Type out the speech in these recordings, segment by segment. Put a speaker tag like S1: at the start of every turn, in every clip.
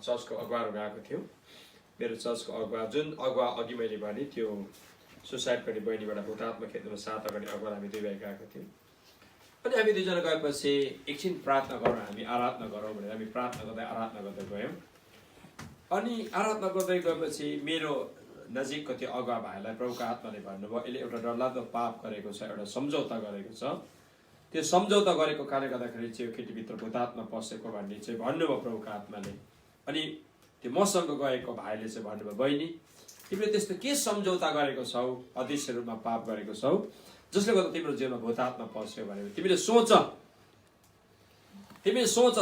S1: चर्चको अगुवाहरू गएको थियो। मेरो चर्चको अगुवा, जुन अगुवा अघि मैले भने त्यो सुसाइड गर्ने बहिनीबाट भूतात्मा खेद्नुमा 7 अगाडि अगुवा हामी 2 भाइ गएको थियौँ। अनि हामी 2 जना गएपछि एकछिन प्रार्थना गरौँ, हामी आराधना गरौँ भनेर हामी प्रार्थना गर्दै आराधना गर्दै गयौँ। अनि आराधना गर्दै गएपछि मेरो नजिकको त्यो अगुवा भाइलाई प्रभुको आत्माले भन्नुभयो, यसले एउटा डरलाग्दो पाप गरेको छ, एउटा सम्झौता गरेको छ, त्यो सम्झौता गरेको कारणले गर्दाखेरि चाहिँ यो केटीभित्र भूतात्मा पसेको भन्ने चाहिँ भन्नुभयो प्रभुको आत्माले। अनि त्यो मसँग गएको भाइले चाहिँ भन्नुभयो, बहिनी तिमीले त्यस्तो के सम्झौता गरेको छौ, अदृश्य रूपमा पाप गरेको छौ जसले गर्दा तिम्रो जीवनमा भूतात्मा पस्यो भने तिमीले सोच,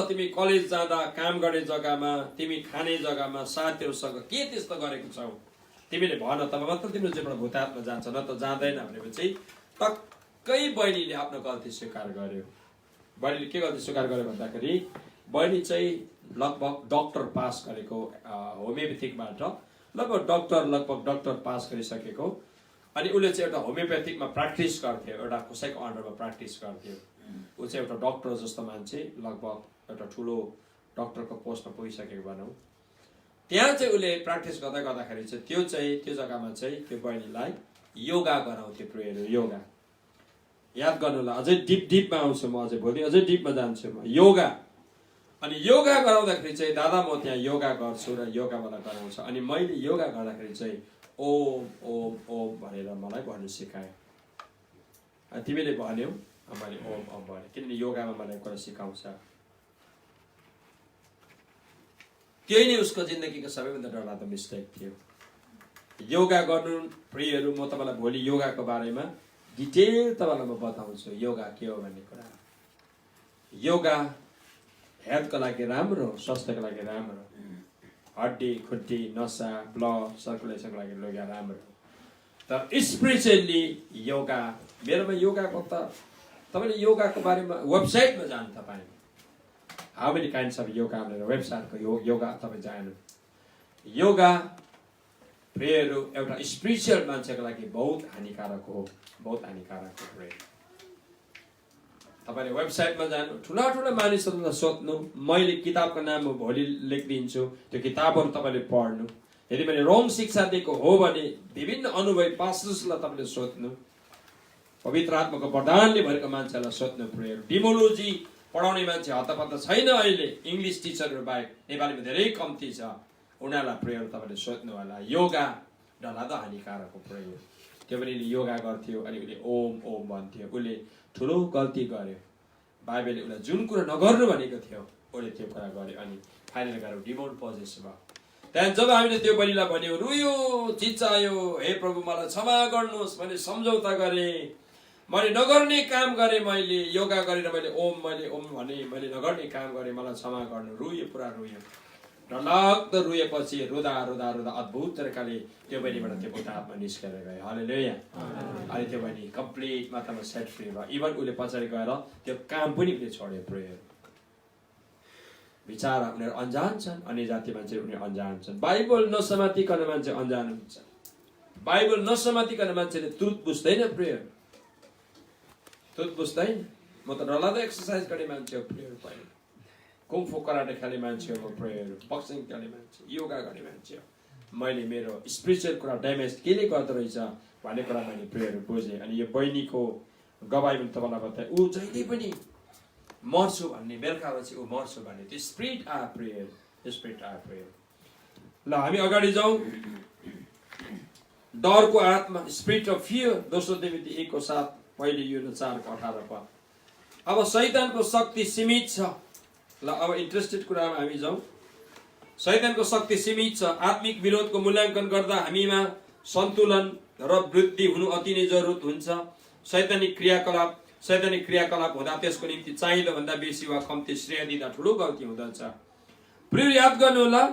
S1: तिमी कलेज जाँदा, काम गर्ने जग्गामा, तिमी खाने जग्गामा, साथीहरूसँग के त्यस्तो गरेको छौ तिमीले भन, तब मात्र तिम्रो जीवनमा भूतात्मा जान्छ, न त जाँदैन भनेपछि टक्कै बहिनीले आफ्नो गल्ती स्वीकार गर्यो। बहिनीले के गल्ती स्वीकार गर्यो भन्दाखेरि बहिनी चाहिँ लगभग डक्टर पास गरेको, होमियोप्याथिकबाट लगभग डक्टर पास गरिसकेको। अनि उसले चाहिँ एउटा होमियोप्याथिकमा प्र्याक्टिस गर्थ्यो, एउटा कसैको अन्डरमा प्र्याक्टिस गर्थ्यो। ऊ चाहिँ एउटा डक्टर जस्तो मान्छे, लगभग एउटा ठुलो डक्टरको पोस्टमा पुगिसकेको भनौँ। त्यहाँ चाहिँ उसले प्र्याक्टिस गर्दाखेरि चाहिँ त्यो जग्गामा चाहिँ त्यो बहिनीलाई योगा गराउँथ्यो। प्रेयर योगा याद गर्नुलाई अझै डिपमा आउँछु म, अझै भोलि अझै डिपमा जान्छु म। योगा, अनि योगा गराउँदाखेरि चाहिँ दादा म त्यहाँ योगा गर्छु र योगा मलाई गराउँछ। अनि मैले योगा गर्दाखेरि चाहिँ ओम ओम ओम भनेर मलाई भन्नु सिकायो। तिमीले भन्यौ, मैले ओम ओम भने, किनभने योगामा मलाई कुरा सिकाउँछ। त्यही नै उसको जिन्दगीको सबैभन्दा डरलाग्दो मिस्टेक थियो। योगा गर्नु प्रियहरू, म तपाईँलाई भोलि योगाको बारेमा डिटेल तपाईँलाई म बताउँछु योगा के हो भन्ने कुरा। योगा हेल्थको लागि राम्रो, स्वास्थ्यको लागि राम्रो, हड्डी खुट्टी नसा ब्लड सर्कुलेसनको लागि योगा राम्रो। तर स्पिरिचुअली योगा, मेरोमा योगाको त तपाईँले योगाको बारेमा वेबसाइटमा जानु, तपाईँ how many kinds of yoga भनेर वेबसाइटको योगा तपाईँ जानु। योगा प्रेयरहरू एउटा स्पिरिचुअल मान्छेको लागि बहुत हानिकारक हो, बहुत हानिकारक हो प्रेयर। तपाईँले वेबसाइटमा जानु, ठुला मानिसहरूलाई सोध्नु, मैले किताबको नाम म भोलि लेखिदिन्छु, त्यो किताबहरू तपाईँले पढ्नु। यदि मैले रङ शिक्षा दिएको हो भने विभिन्न अनुभवी पास्टर्सलाई तपाईँले सोध्नु, पवित्र आत्माको वरदानले भरेको मान्छेलाई सोध्नु। प्रेयर डिमोलोजी पढाउने मान्छे हतपत्त छैन अहिले, इङ्ग्लिस टिचरहरू बाहेक नेपालीमा धेरै कम्ती छ, उनीहरूलाई प्रेयर तपाईँले सोध्नु होला। योगा डरलाग्दो हानिकारक हो प्रेयर। त्यो पनि योगा गर्थ्यो अनि उसले ओम ओम भन्थ्यो। उसले ठुलो गल्ती गर्यो, बाइबलले उसलाई जुन कुरा नगर्नु भनेको थियो उसले त्यो कुरा गर्यो, अनि फाइनल गएर डिमोन पोजेस भयो। त्यहाँदेखि जब हामीले त्यो बलिलाई भन्यो, रुयो, चिच्चायो, हे प्रभु मलाई क्षमा गर्नुहोस्, मैले सम्झौता गरेँ, मैले नगर्ने काम गरेँ, मैले योगा गरेर मैले ओम भने मैले नगर्ने काम गरेँ, मलाई क्षमा गर्नु। रुयो, पुरा रुयो, डरलाग्दो रुएपछि रुदा अद्भुत तरिकाले त्यो बहिनीबाट त्यो भूतात्मा निस्केर गयो। हालेलुया। अनि त्यो बहिनी कम्प्लिट मात्रामा सेट फ्री भयो। इभन उसले पछाडि गएर त्यो काम पनि उसले छोड्यो प्रेयर। बिचारा उनीहरू अन्जान छन्, अन्य जाति मान्छे उनीहरू अन्जान छन्। बाइबल नसमातिकन मान्छे अन्जान हुन्छ। बाइबल नसमातिकन मान्छेले तुत बुझ्दैन, प्रेयर तुत बुझ्दैन। म त डरलाग्दो एक्सर्साइज गर्ने मान्छे हो, प्रेयर पहिले कुम्फु कराटे खेल्ने मान्छे हो, प्रेयर बक्सिङ खेल्ने मान्छे, योगा गर्ने मान्छे हो। मैले मेरो स्पिरिचुअल कुरा ड्यामेज केले गर्दो रहेछ भन्ने कुरा मैले प्रेयर बुझेँ। अनि यो बहिनीको गवाई पनि तपाईँलाई बताएँ, ऊ जहिले पनि मर्छु भन्ने, बेलुका पछि ऊ मर्छु भन्ने, त्यो स्पिरिट आ प्रेयर, स्पिरिट आ प्रेयर। ल हामी अगाडि जाउँ। डरको आत्मा, स्पिरिट अफ फियर, 2 तिमोथी 1:7, पहिले यो 4:18 पद। अब शैतानको शक्ति सीमित छ। ल अब इन्ट्रेस्टेड कुरामा हामी जाउँ। शैतानको शक्ति सीमित छ। आत्मिक विरोधको मूल्याङ्कन गर्दा हामीमा सन्तुलन र वृद्धि हुनु अति नै जरुरत हुन्छ। शैतानिक क्रियाकलाप हुँदा त्यसको निम्ति चाहिँदो भन्दा बेसी वा कम्ती श्रेय दिँदा ठुलो गल्ती हुँदछ। प्रिय याद गर्नु होला,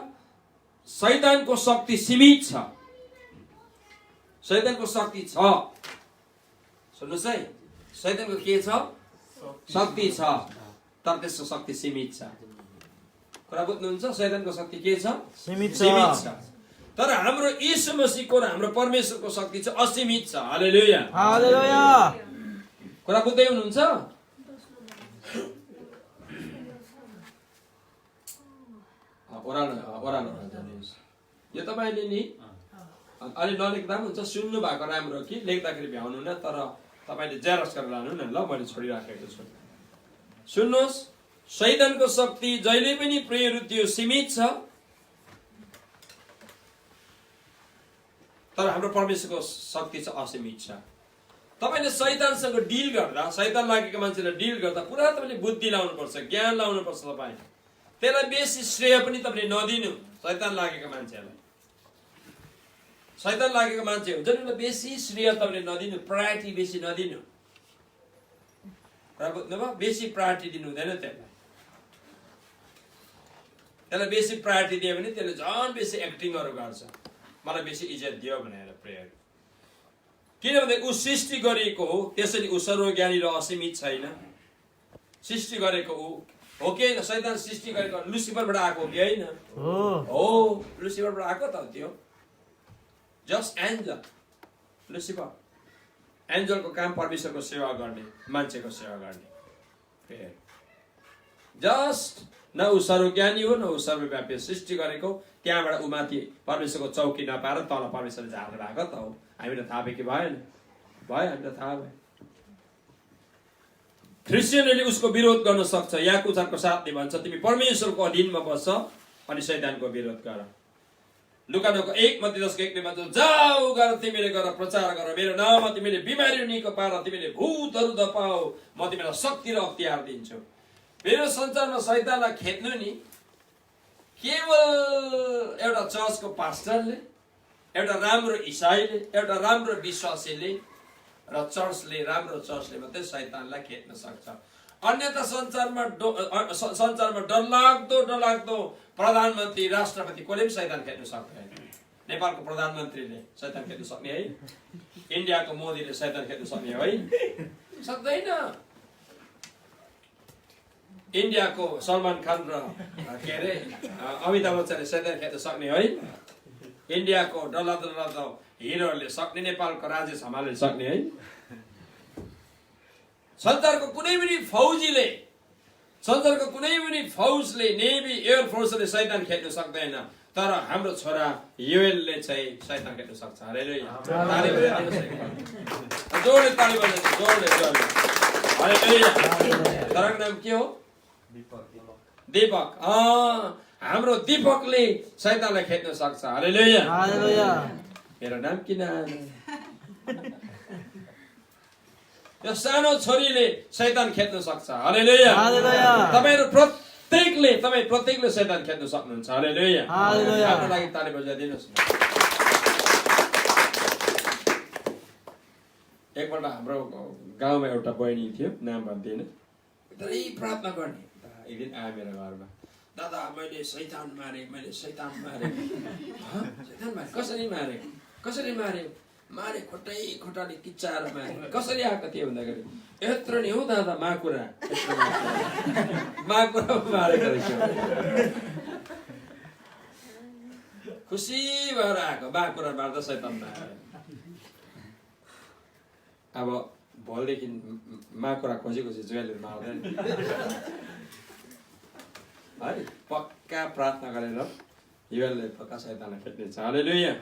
S1: शैतानको शक्ति सीमित छ। शैतानको शक्ति छ, सुन्नुहोस् है, शैतानको के छ? शक्ति छ, तर त्यसको शक्ति सीमित छ। कुरा बुझ्नुहुन्छ? शैतानको शक्ति के छ? सीमित छ। तर हाम्रो यीशु मसीहको र हाम्रो परमेश्वरको शक्ति चाहिँ असीमित छ। हालेलुया, हालेलुया। कुरा बुझ्दै हुनुहुन्छ? ओह्रालो जानुहोस्। यो तपाईँले नि अलि नलेख्दा पनि हुन्छ, सुन्नु भएको राम्रो कि लेख्दाखेरि भ्याउनु न, तर तपाईँले जेरक्स गरेर लानु न। ल मैले छोडिराखेको छु, सुन्नुहोस्। शैतानको शक्ति जहिले पनि प्रियहरू त्यो सीमित छ, तर हाम्रो परमेश्वरको शक्ति चाहिँ असीमित छ। तपाईँले शैतानसँग डिल गर्दा, शैतान लागेको मान्छेलाई डिल गर्दा पुरा तपाईँले बुद्धि लाउनुपर्छ, ज्ञान लाउनुपर्छ। तपाईँ त्यसलाई बेसी श्रेय पनि तपाईँले नदिनु। शैतान लागेको मान्छेहरूलाई, शैतान लागेको मान्छे हुन्छ नि, बेसी श्रेय तपाईँले नदिनु, प्रायोरिटी बेसी नदिनु। बुझ्नुभयो? बेसी प्रायोरिटी दिनु हुँदैन त्यसलाई। त्यसलाई बेसी प्रायोरिटी दियो भने त्यसले झन् बेसी एक्टिङहरू गर्छ, मलाई बेसी इज्जत दियो भनेर प्रेयर। किनभने ऊ सृष्टि गरिएको हो, त्यसैले ऊ सर्वज्ञानी र असीमित छैन। सृष्टि गरेको ऊ हो कि होइन? शैतान सृष्टि गरेको लुसिफरबाट आएको हो कि होइन? हो, लुसिफरबाट आएको त त्यो। जस्ट एन्जल, लुसिफर एन्जलको काम परमेश्वरको सेवा गर्ने, मान्छेको सेवा गर्ने। जस्ट न ऊ सर्वज्ञानी हो, न ऊ सर्वव्यापी। सृष्टि गरेको त्यहाँबाट ऊ माथि परमेश्वरको चौकी नपाएर तल परमेश्वरले झार्नु भएको त हो। हामीलाई थाहा भयो कि भएन? भयो, हामीलाई थाहा भयो। क्रिस्चियनले उसको विरोध गर्न सक्छ। याकूब 4:7 भन्छ, तिमी परमेश्वरको अधीनमा बस्छ अनि शैतानको विरोध गर। लुकानको 1:10 भन्छ, जाऊ गर, तिमीले गर, प्रचार गर, मेरो नाममा तिमीले बिमारी निको पार, तिमीले भूतहरू धपाओ, म तिमीलाई शक्ति र अख्तियार दिन्छु। मेरो संसारमा शैतानलाई खेद्नु नि केवल एउटा चर्चको पास्टरले, एउटा राम्रो इसाईले, एउटा राम्रो विश्वासीले र चर्चले, राम्रो चर्चले मात्रै शैतानलाई खेद्न सक्छ। अन्यथा संसारमा डरलाग्दो प्रधानमन्त्री, राष्ट्रपति कसले पनि शैतान खेद्न सक्दैन। नेपालको प्रधानमन्त्रीले शैतान खेद्न सक्ने है? इन्डियाको मोदीले शैतान खेद्न सक्ने है? सक्दैन। इन्डियाको सलमान खान र के अरे अमिताभ बच्चनले शैतान खेद्न सक्ने है? इन्डियाको डरलाग्दो हिरोहरूले सक्ने, नेपालको राजेश हमालले सक्ने है? संसारको कुनै पनि फौजीले, संसारको कुनै पनि फौजले, नेभी, एयरफोर्सले शैतान खेद्न सक्दैन, तर हाम्रो छोरा युएलले चाहिँ शैतान खेद्न सक्छ। हालेलुया, ताली बजाइदिनुहोस्, जोडले ताली बजाइदिनुहोस्, जोडले जोडले। हालेलुया। तरको नाम के हो? दीपक। हाम्रो दीपकले शैतानलाई खेद्न सक्छ। हालेलुया, हालेलुया। मेरो नाम किन? यो सानो छोरीले शैतान खेद्न सक्छ। हालेलुया, हालेलुया। तपाईहरु प्रत्येकले शैतान खेद्न सक्नुहुन्छ। हालेलुया, हालेलुया। आफ्नो लागि ताली बजाइदिनुहोस्। एकपल्ट हाम्रो गाउँमा एउटा बहिनी थियो, नाम भन्दिन, धेरै प्रार्थना गर्ने। एक दिन आयो मेरो घरमा, दादा मैले शैतान मारे, शैतान मारे। कसरी मारे? कसरी मारे? मारे खोटाले किच्चाएर मारे। कसरी आएको थियो भन्दाखेरि, यत्रो नि हो दादा, माकुरा मारेको रहेछ। खुसी भएर आएको, माकुरा मार्दा शैतान मारे। अब भोलिदेखि माकुरा खोजी जुवालीहरू मार्दैन है। पक्का प्रार्थना गरेर युवाले पक्का शैतानलाई खेद्नेछ। हालेलुया।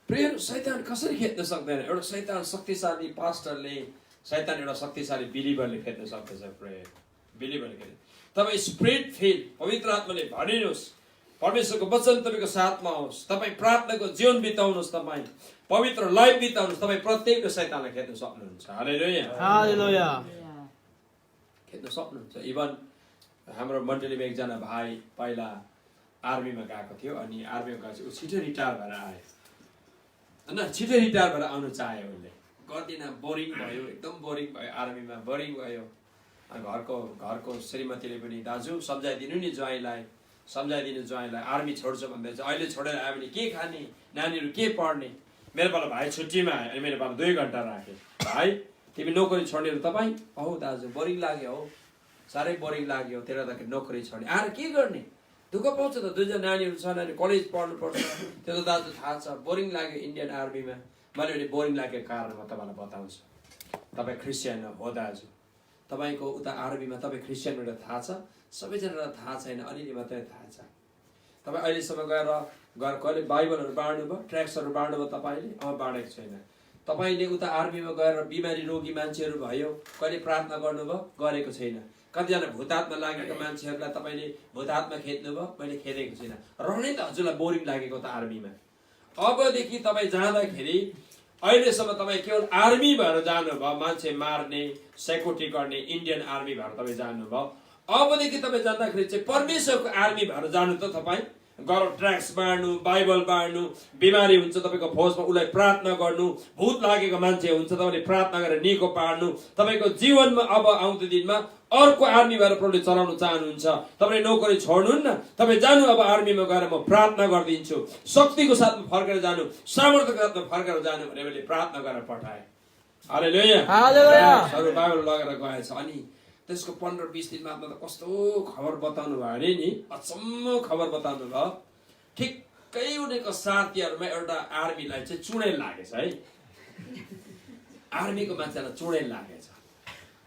S1: प्रिय, शैतान कसरी खेद्न सक्दैन? एउटा शैतान शक्तिशाली पास्टरले, शैतान एउटा शक्तिशाली बिलिभरले खेद्न सक्दछ। प्रिय, बिलिभरले खेद्छ। तपाईँ स्पिरिट फिल, पवित्र आत्माले भरिनुहोस्, परमेश्वरको वचन तपाईँको साथमा होस्, तपाईँ प्रार्थनाको जीवन बिताउनुहोस्, तपाईँ पवित्र लाइफ बिताउनुहोस्, तपाईँ प्रत्येकले शैतानलाई खेद्न सक्नुहुन्छ। हालेलुया, हालेलुया। खेद्न सक्नुहुन्छ। इभन हाम्रो मण्डलीमा एकजना भाइ पहिला आर्मीमा गएको थियो, अनि आर्मीमा गएपछि ऊ छिटो रिटायर भएर आयो होइन। छिटो रिटायर भएर आउनु चाह्यो उसले, गर्दिन, बोरिङ भयो, एकदम बोरिङ भयो, आर्मीमा बोरिङ भयो। अनि घरको श्रीमतीले पनि, दाजु सम्झाइदिनु नि ज्वाइँलाई, आर्मी छोड्छ भन्दैछ, अहिले छोडेर आयो भने के खाने, नानीहरू के पढ्ने। मेरो पालो भाइ छुट्टीमा आयो, अनि मेरो पालो 2 घन्टा राखेँ। भाइ तिमी नोकरी छोड्ने हो? तपाईँ हौ दाजु, बोरिङ लाग्यो हौ, साह्रै बोरिङ लाग्यो, त्यसले गर्दाखेरि नोकरी छोड्ने। आएर के गर्ने? दुःख पाउँछ त, 2जना नानीहरू छ, नानी कलेज पढ्नु पर्छ, त्यो त दाजु थाहा छ। बोरिङ लाग्यो इन्डियन आर्मीमा। मैले भने बोरिङ लागेको कारण म तपाईँलाई बताउँछु। तपाईँ क्रिस्चियन हो दाजु, तपाईँको उता आर्मीमा तपाईँ क्रिस्चियन भनेर थाहा छ, सबैजनालाई थाहा छैन, अलिअलि मात्रै थाहा छ। तपाईँ अहिलेसम्म गएर कहिले बाइबलहरू बाँड्नुभयो, ट्र्याक्सहरू बाँड्नुभयो तपाईँले? बाँडेको छैन। तपाईँले उता आर्मीमा गएर बिमारी रोगी मान्छेहरू भयो, कहिले प्रार्थना गर्नुभयो? गरेको छैन। कतिजना भूतात्मा लागेको मान्छेहरूलाई तपाईँले भूतात्मा खेद्नुभयो? मैले खेदेको छैन। रहनै त हजुरलाई बोरिङ लागेको त आर्मीमा। अबदेखि तपाईँ जाँदाखेरि अहिलेसम्म तपाईँ केवल आर्मी भएर जानुभयो, मान्छे मार्ने, सेक्युरिटी गर्ने इन्डियन आर्मी भएर तपाईँ जानुभयो। अबदेखि तपाईँ जाँदाखेरि चाहिँ परमेश्वरको आर्मी भएर जानु त तपाईँ। गर ट्र्याक्स बाँड्नु, बाइबल बाँड्नु, बिमारी हुन्छ तपाईँको फौजमा उसलाई प्रार्थना गर्नु, भूत लागेको मान्छे हुन्छ तपाईँले प्रार्थना गरेर निको पार्नु। तपाईँको जीवनमा अब आउँदो दिनमा अर्को आर्मी भएर प्रभुले चलाउनु चाहनुहुन्छ। तपाईँले नोकरी छोड्नुहुन्न, तपाईँ जानु अब आर्मीमा गएर म प्रार्थना गरिदिन्छु, शक्तिको साथमा फर्केर जानु, सामर्थ्यको साथमा फर्केर जानु भने मैले प्रार्थना गरेर पठाएँ। हालेलुया। सबै बाइबल लगेर गएछ। अनि त्यसको 15-20 दिनमा त कस्तो खबर बताउनु भयो अरे नि, अचम्म खबर बताउनु भयो। ठिक्कै उनीहरूको साथीहरूमा एउटा आर्मीलाई चाहिँ चुडेल लागेछ है, आर्मीको मान्छेलाई चुडेल लागेछ।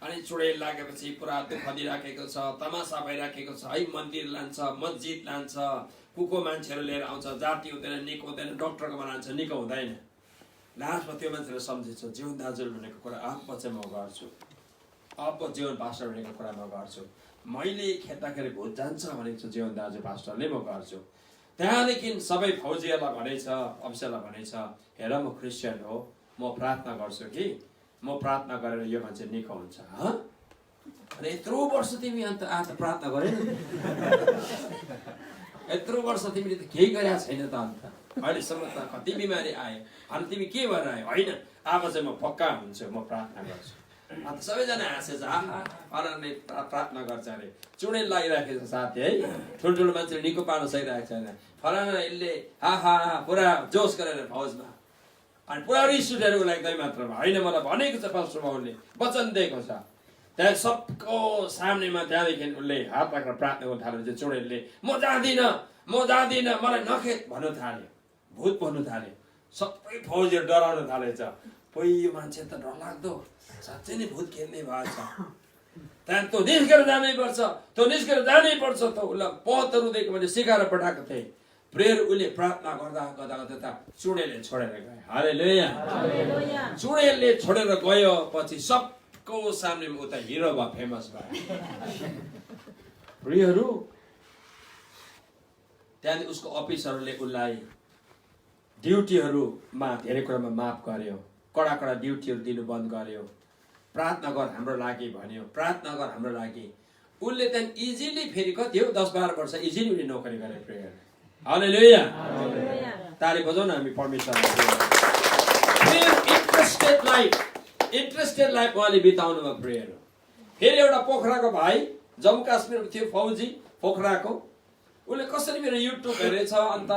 S1: अनि चुडेल लागेपछि पुरा दुःख दिइराखेको छ, तमासा भइराखेको छ है। मन्दिर लान्छ, मस्जिद लान्छ, कुको मान्छेहरू लिएर आउँछ, जाति हुँदैन, निको हुँदैन, डक्टरकोमा लान्छ, निको हुँदैन। लास्टमा त्यो मान्छेले सम्झेछ जीवन दाजुल भनेको कुरा अब चाहिँ म गर्छु, अब जीवन पास्टर भनेको कुरा म गर्छु। मैले खेद्दाखेरि भूत जान्छ भनेको छ जीवन दाजु पास्टरले, म गर्छु। त्यहाँदेखि सबै फौजीहरूलाई भनेछ, अफिसरलाई भनेछ, हेर म क्रिस्चियन हो, म प्रार्थना गर्छु कि म प्रार्थना गरेर यो मान्छे निको हुन्छ। अनि यत्रो वर्ष तिमी अन्त आज प्रार्थना गरेन, यत्रो वर्ष तिमीले त केही गरेका छैन त, अन्त अहिलेसम्म त कति बिमारी आयो, अनि तिमी के भएर आयो? होइन, अब चाहिँ म पक्का हुन्छु, म प्रार्थना गर्छु। अन्त सबैजना हाँसेछ, अरूले प्रार्थना गर्छ अरे। चुडेल लागिराखेको छ साथी है, ठुल्ठुलो मान्छेले निको पार्न सकिरहेको छैन। फलाना यसले पुरा जोस गरेर फौजमा, अनि पुरा रिस उठेर उसलाई एकदमै मात्रामा। होइन, मलाई भनेको छ पास्टर बाबुले, वचन दिएको छ। त्यहाँ सबको सामनेमा त्यहाँदेखि उसले हात राखेर प्रार्थना गर्नु थाल्यो। चुडेलले म जाँदिनँ, मलाई नखेद भन्नु थाल्यो, भूत भन्नु थाल्यो। सबै फौजीहरू डराउन थालेछ। कोही यो मान्छे त डरलाग्दो, साँच्चै नै भूत खेल्ने भएछ। त्यहाँदेखि तँ निस्केर जानै पर्छ, त उसलाई पतहरू दिएको मैले सिकाएर पठाएको थिएँ। प्रेयर उसले प्रार्थना गर्दा गर्दा चुडेलले छोडेर गयो। हालेलुया। चुडेलले छोडेर गयो पछि सबको सामनेमा उता हिरो भयो, फेमस भयो। प्रियहरू, त्यहाँदेखि उसको अफिसरहरूले उसलाई ड्युटीहरूमा धेरै कुरामा माफ गर्यो, कडा ड्युटीहरू दिनु बन्द गर्यो। प्रार्थना गर हाम्रो लागि भन्यो, प्रार्थना गर हाम्रो लागि। उसले त्यहाँदेखि इजिली फेरि कति हो 10-12 वर्ष इजिली उसले नोकरी गरे। प्रेयर। हालेलुया। ताली बजाउन हामी परमेश्वरलाई। इन्ट्रेस्टेड लाइफ उहाँले बिताउनु भयो। प्रेयर। फेरि एउटा पोखराको भाइ, जम्मू काश्मीरमा थियो फौजी, पोखराको, उसले कसरी मेरो युट्युब हेरेछ, अन्त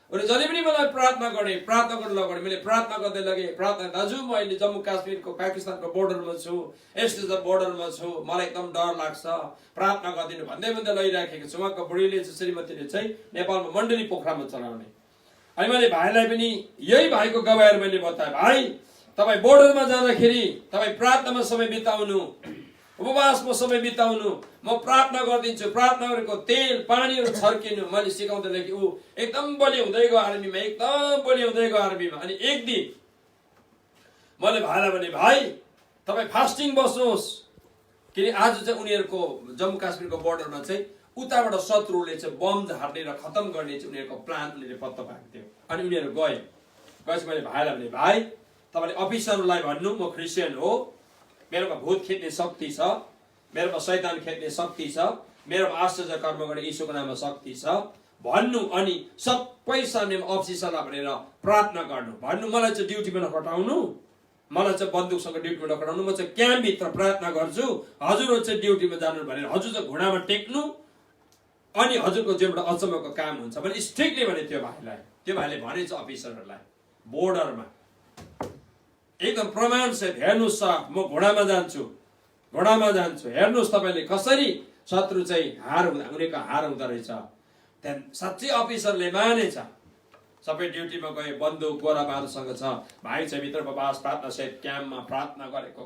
S1: उसले जहिले पनि मलाई प्रार्थना गर्न लगेँ। मैले प्रार्थना गर्दै लगेँ, प्रार्थना, दाजु म अहिले जम्मू काश्मीरको पाकिस्तानको बोर्डरमा छु, एसटिज बोर्डरमा छु, मलाई एकदम डर लाग्छ, प्रार्थना गरिदिनु भन्दै लैराखेको छु। उहाँको बुढीले चाहिँ, श्रीमतीले चाहिँ नेपालमा मण्डली पोखरामा चलाउने। अनि मैले भाइलाई पनि यही भाइको गवाएर मैले बताएँ, भाइ तपाईँ बोर्डरमा जाँदाखेरि तपाईँ प्रार्थनामा समय बिताउनु, उपवासमा समय बिताउनु, म प्रार्थना गरिदिन्छु। प्रार्थना गरेको तेल पानीहरू छर्किनु मैले सिकाउँदै कि ऊ एकदम बलियो हुँदै गयो आर्मीमा, अनि एक दिन मैले भाइलाई भने, भाइ तपाईँ फास्टिङ बस्नुहोस्, किन आज चाहिँ उनीहरूको जम्मू काश्मीरको बोर्डरमा चाहिँ उताबाट शत्रुले चाहिँ बम झार्ने र खतम गर्ने चाहिँ उनीहरूको प्लान उनीहरूले पत्ता पाएको थियो। अनि उनीहरू गएपछि मैले भाइलाई भने, भाइ तपाईँले अफिसरलाई भन्नु म क्रिस्चियन हो, मेरोमा भूत खेद्ने शक्ति छ, मेरोमा शैतान खेद्ने शक्ति छ, मेरोमा आश्चर्य कर्म गर्ने यीशुको नाममा शक्ति छ भन्नु। अनि सबै सामनेमा अफिसरलाई भनेर प्रार्थना गर्नु भन्नु। मलाई चाहिँ ड्युटीमा नखटाउनु, मलाई चाहिँ बन्दुकसँग ड्युटीमा नखटाउनु, म चाहिँ क्याम्पभित्र प्रार्थना गर्छु, हजुरहरू चाहिँ ड्युटीमा जानु भनेर हजुर चाहिँ घुँडामा टेक्नु, अनि हजुरको जेबाट अचम्मको काम हुन्छ भने स्ट्रिक्टली भने त्यो भाइलाई। त्यो भाइले भनेछ अफिसरहरूलाई बोर्डरमा एकदम प्रमाण सहित, हेर्नुहोस् सर म घोडामा जान्छु, हेर्नुहोस् तपाईँले कसरी शत्रु चाहिँ उनीहरूको हार हुँदो रहेछ। त्यहाँदेखि साँच्चै अफिसरले मानेछ। सबै ड्युटीमा गए, बन्दुक गोला बारुदसँग छ, भाइ चाहिँ भित्र उपवास प्रार्थना सहित क्याम्पमा प्रार्थना गरेको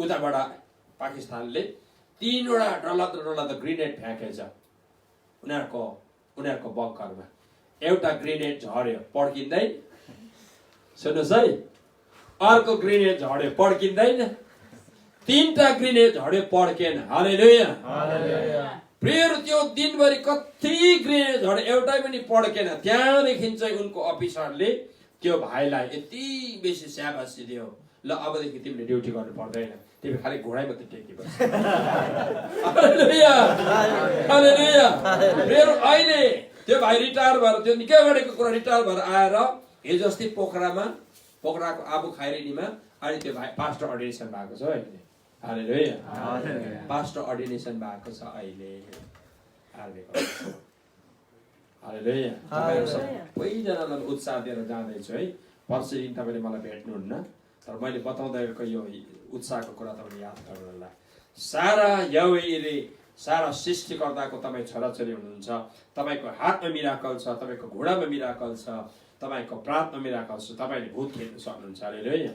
S1: उताबाट पाकिस्तानले 3वटा डरलाग्दो ग्रेनेड फ्याँकेछ उनीहरूको बङ्करमा। एउटा ग्रेनेड झर्यो, पड्किँदैन। सुन्नुहोस् है, अर्को ग्रेनेड झर्यो, पड्किँदैन। 3टा ग्रेनेड झर्यो, पड्केन। हालेलुया। प्रियहरू, त्यो दिनभरि कति ग्रेनेड झर्यो, एउटै पनि पड्केन। त्यहाँदेखि चाहिँ उनको अफिसरले त्यो भाइलाई यति बेसी स्याबासी दियो, ल अबदेखि तिमीले ड्युटी गर्नु पर्दैन, तिमी खालि घोडा मात्रै टेकिबस्। हालेलुया, हालेलुया। प्रियहरू, अहिले त्यो भाइ रिटायर भएर, त्यो निकै अगाडिको कुरा, रिटायर भएर आएर हिजो अस्ति पोखराको आबु खाइरेनीमा अहिले त्यो भाइ पास्टर अर्डिनेसन भएको छ अहिले। हालेलुया, पास्टर अर्डिनेसन भएको छ अहिले। हालेलुया। सबैजनालाई उत्साह दिएर जाँदैछु है। पर्सि दिन तपाईँले मलाई भेट्नुहुन्न, तर मैले बताउँदाको यो उत्साहको कुरा तपाईँले याद गर्नु होला। सारा यहोवाले, सारा सृष्टिकर्ताको तपाईँ छोराछोरी हुनुहुन्छ। तपाईँको हातमा मिराकल छ, तपाईँको घोडामा मिराकल छ, तपाईँको प्रातमा मिराकल छ। तपाईँले भूत खेल्न सक्नुहुन्छ। हालेलुया।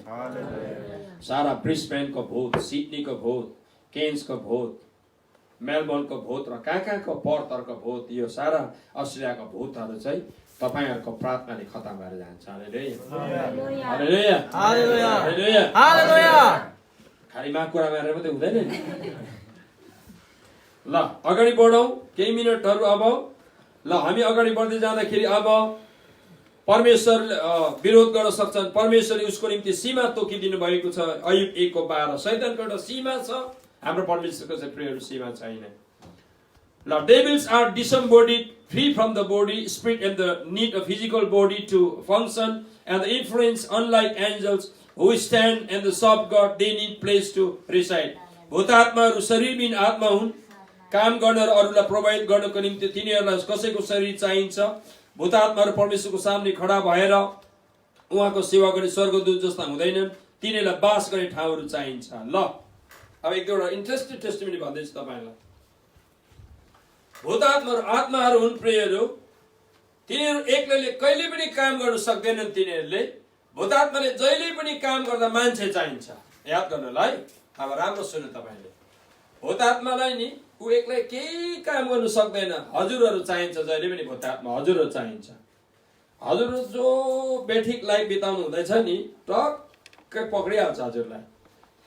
S1: सारा ब्रिस्बेनको भूत, सिडनीको भूत, केन्सको भूत, मेलबोर्नको भूत र कहाँको पर्तरको भूत, यो सारा अस्ट्रेलियाको भूतहरू चाहिँ तपाईहरुको प्रार्थनाले खतम भएर जान्छ। हालेलुया, हालेलुया, हालेलुया, हालेलुया, हालेलुया। खाली मा कुरा गरेर मात्रै हुँदैन नि। ल अगाडि बढौं केही मिनेटहरु। अब ल हामी अगाडि बढ्दै जाँदाखेरि अब परमेश्वर विरोध गर्न सक्छन्। परमेश्वरले उसको निम्ति सीमा तोकिदिनु भएको छ। अयुब 1:12। शैतानको एउटा सीमा छ, हाम्रो परमेश्वरको चाहिँ प्रियहरू सीमा छैन। ल devils are disembodied, free from the body, spirit and the need of physical body to function and the influence, unlike angels who stand and the serve God, they need place to reside. भूतात्माहरू शरीरबिन आत्मा हुन्। काम गर्न र अरूलाई प्रभावित गर्नको निम्ति तिनीहरूलाई कसैको शरीर चाहिन्छ। भूतात्माहरू परमेश्वरको सामने खडा भएर उहाँको सेवा गर्ने स्वर्गदूत जस्ता हुँदैनन्। तिनीहरूलाई बास गर्ने ठाउँहरू चाहिन्छ। ल अब एक दुईवटा इन्ट्रेस्टिङ टेस्टिमनी भन्दैछु तपाईलाई। भूतात्माहरू आत्माहरू हुन् प्रियहरू। तिनीहरू एक्लैले कहिले पनि काम गर्न सक्दैनन्। तिनीहरूले भूतात्माले जहिले पनि काम गर्दा मान्छे चाहिन्छ। याद गर्नुलाई। अब राम्रो सुन्नु तपाईले। भूतात्मालाई नि उ एक्लै केही काम गर्न सक्दैन। हजुरहरू चाहिन्छ जहिले पनि। भूतात्मा हजुरहरू चाहिन्छ। हजुरहरू जो बेठिक लाइफ बिताउनु हुँदैछ नि टक्कै पक्रिहाल्छ हजुरलाई।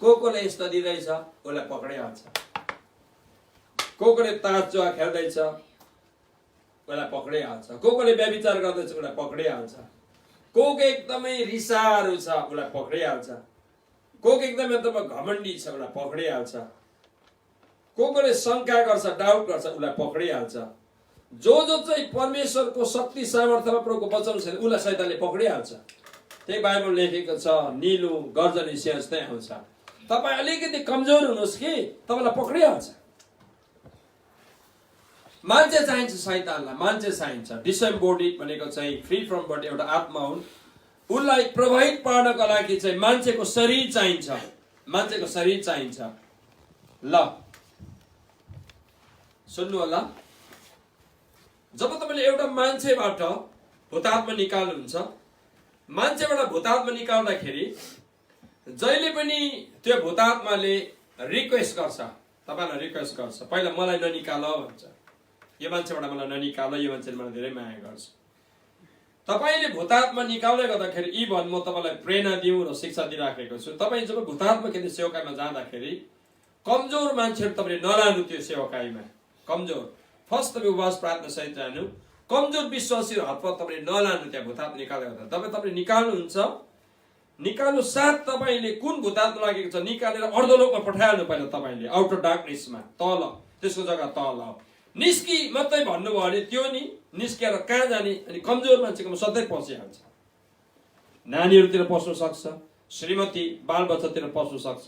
S1: कोले यस्तो दिँदैछ उसलाई पक्रिहाल्छ। कोले तास जुवा खेल्दैछ उसलाई पक्रिहाल्छ। कोले व्यभिचार गर्दैछ उसलाई पक्रिहाल्छ। को एकदमै रिसाहरू छ उसलाई पक्रिहाल्छ। को एकदमै घमण्डी छ उसलाई पक्रिहाल्छ। कोले शंका गर्छ, डाउट गर्छ उसलाई पक्रिहाल्छ। जो चाहिँ परमेश्वरको शक्ति सामर्थ्यमा प्रभुको वचन छैन उसलाई शैतानले पक्रिहाल्छ। त्यही बाइबल लेखेको छ नीलो गर्जने सिंह जस्तै आउँछ। तपाई अलिकति कमजोर हुनुहोस् कि तपाईलाई पक्रिहाल्छ। मान्छे चाहिन्छ शैतानलाई, मान्छे चाहिन्छ। डिसेम्बोर्डेड भनेको चाहिँ फ्री फ्रम बडी एउटा आत्मा हुन्। उनलाई प्रभावित पार्नको लागि चाहिँ मान्छेको शरीर चाहिन्छ। मान्छेको शरीर चाहिन्छ। ल सुन्नु होला। जब तपाईले एउटा मान्छेबाट भूतात्मा निकाल्नुहुन्छ, मान्छेबाट भूतात्मा निकाल्दाखेरि जहिले पनि त्यो भूतात्माले रिक्वेस्ट गर्छ, तपाईलाई रिक्वेस्ट गर्छ। पहिला मलाई ननिकाल भन्छ। यो मान्छेबाट मलाई ननिकाल, यो मान्छेले मलाई धेरै माया गर्छ। तपाईले भूतात्मा निकाल्दै गर्दाखेरि यी भन् म तपाईलाई प्रेरणा दिउँ र शिक्षा दिइराखेको छु। तपाई जब भूतात्मा खेल्ने सेवकाईमा जाँदाखेरि कमजोर मान्छेहरू तपाईले नलानु त्यो सेवकाईमा। कमजोर फर्स्ट तपाईँ उपवास प्रार्थना सहित जानु। कमजोर विश्वासीहरू हतपत तपाईले नलानु त्यहाँ भूतात्मा निकाल्दै गर्दा। तपाईले निकाल्नुहुन्छ, निकाल्नु साथ तपाईले कुन भूतात्मा लागेको छ निकालेर अर्धलोकमा पठाइहाल्नु। पहिला तपाईले आउटर डार्कनेसमा तल, त्यसको जग्गा तल निस्की मात्रै भन्नुभयो भने त्यो नि निस्केर कहाँ जाने। अनि कमजोर मान्छेकोमा सधैँ पसिहाल्छ। नानीहरूतिर पस्नु सक्छ, श्रीमती बालबच्चातिर पस्नु सक्छ।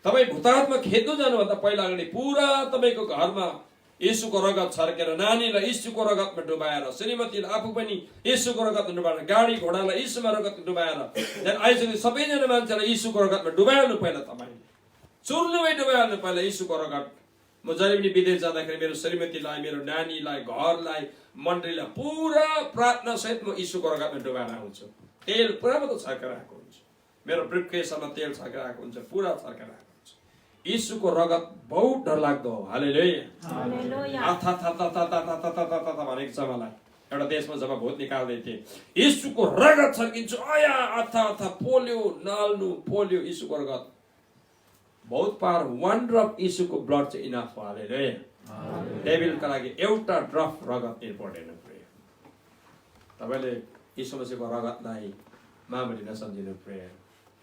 S1: तपाई भूतात्मा खेद्नु जानुभन्दा पहिला अगाडि पुरा तपाईको घरमा येशूको रगत छर्केर, नानीलाई येशूको रगतमा डुबाएर, श्रीमतीलाई आफू पनि येशूको रगतमा डुबाएर, गाडी घोडालाई येशूमा रगतमा डुबाएर, त्यहाँ आइसके सबैजना मान्छेलाई येशूको रगतमा डुबाइहाल्नु। पहिला तपाईले चुर्नुमै डुबाइहाल्नु पहिला येशूको रगत। म जहिले पनि विदेश जाँदाखेरि मेरो श्रीमतीलाई, मेरो नानीलाई, घरलाई, मण्डलीलाई पुरा प्रार्थना सहित म येशूको रगतमा डुबाएर आउँछु। तेल पुरा मात्र छर्केर आएको हुन्छ। मेरो ब्रिफकेसमा तेल छर्केर आएको हुन्छ, पुरा छर्केर आएको हुन्छ। यीशुको रगत बहुत डरलाग्दो हो। हालेलुया।
S2: हालेलुया।
S1: भनेको छ मलाई। एउटा देशमा जब भूत निकाल्दै थिए, यीशुको रगत छर्किन्छु, अया अथा अथा पोल्यो, नाल्नु पोल्यो, यीशुको रगत बहुत पावर। 1 ड्रप यीशुको ब्लड चाहिँ इनफ हो। हालेलुया। डेभिलका लागि एउटा ड्रप रगत इम्पोर्टेन्ट हो। तपाईले यीशु मसीहको रगतलाई मामुली नसम्झिनु प्रेयर।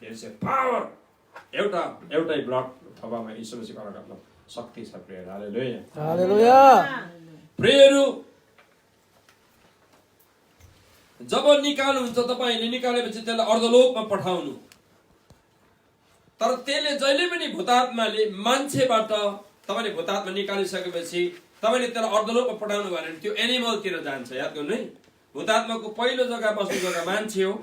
S1: There is power. एउटै ब्लड थपामा यीशु मसीहको रगतमा शक्ति छ प्रेयर। हालेलुया।
S3: हालेलुया।
S1: प्रेयरु जब निकाल्नुहुन्छ तपाईले, निकालेपछि त्यसलाई अर्धलोकमा पठाउनु। तर त्यसले जहिले पनि भूतात्माले मान्छेबाट तपाईले भूतात्मा निकालिसकेपछि तपाईले त्यसलाई अर्धलोकमा पठाउनु भयो भने त्यो एनिमलतिर जान्छ। याद गर्नु है, भूतात्माको पहिलो जग्गा बस्ने जग्गा मान्छे हो।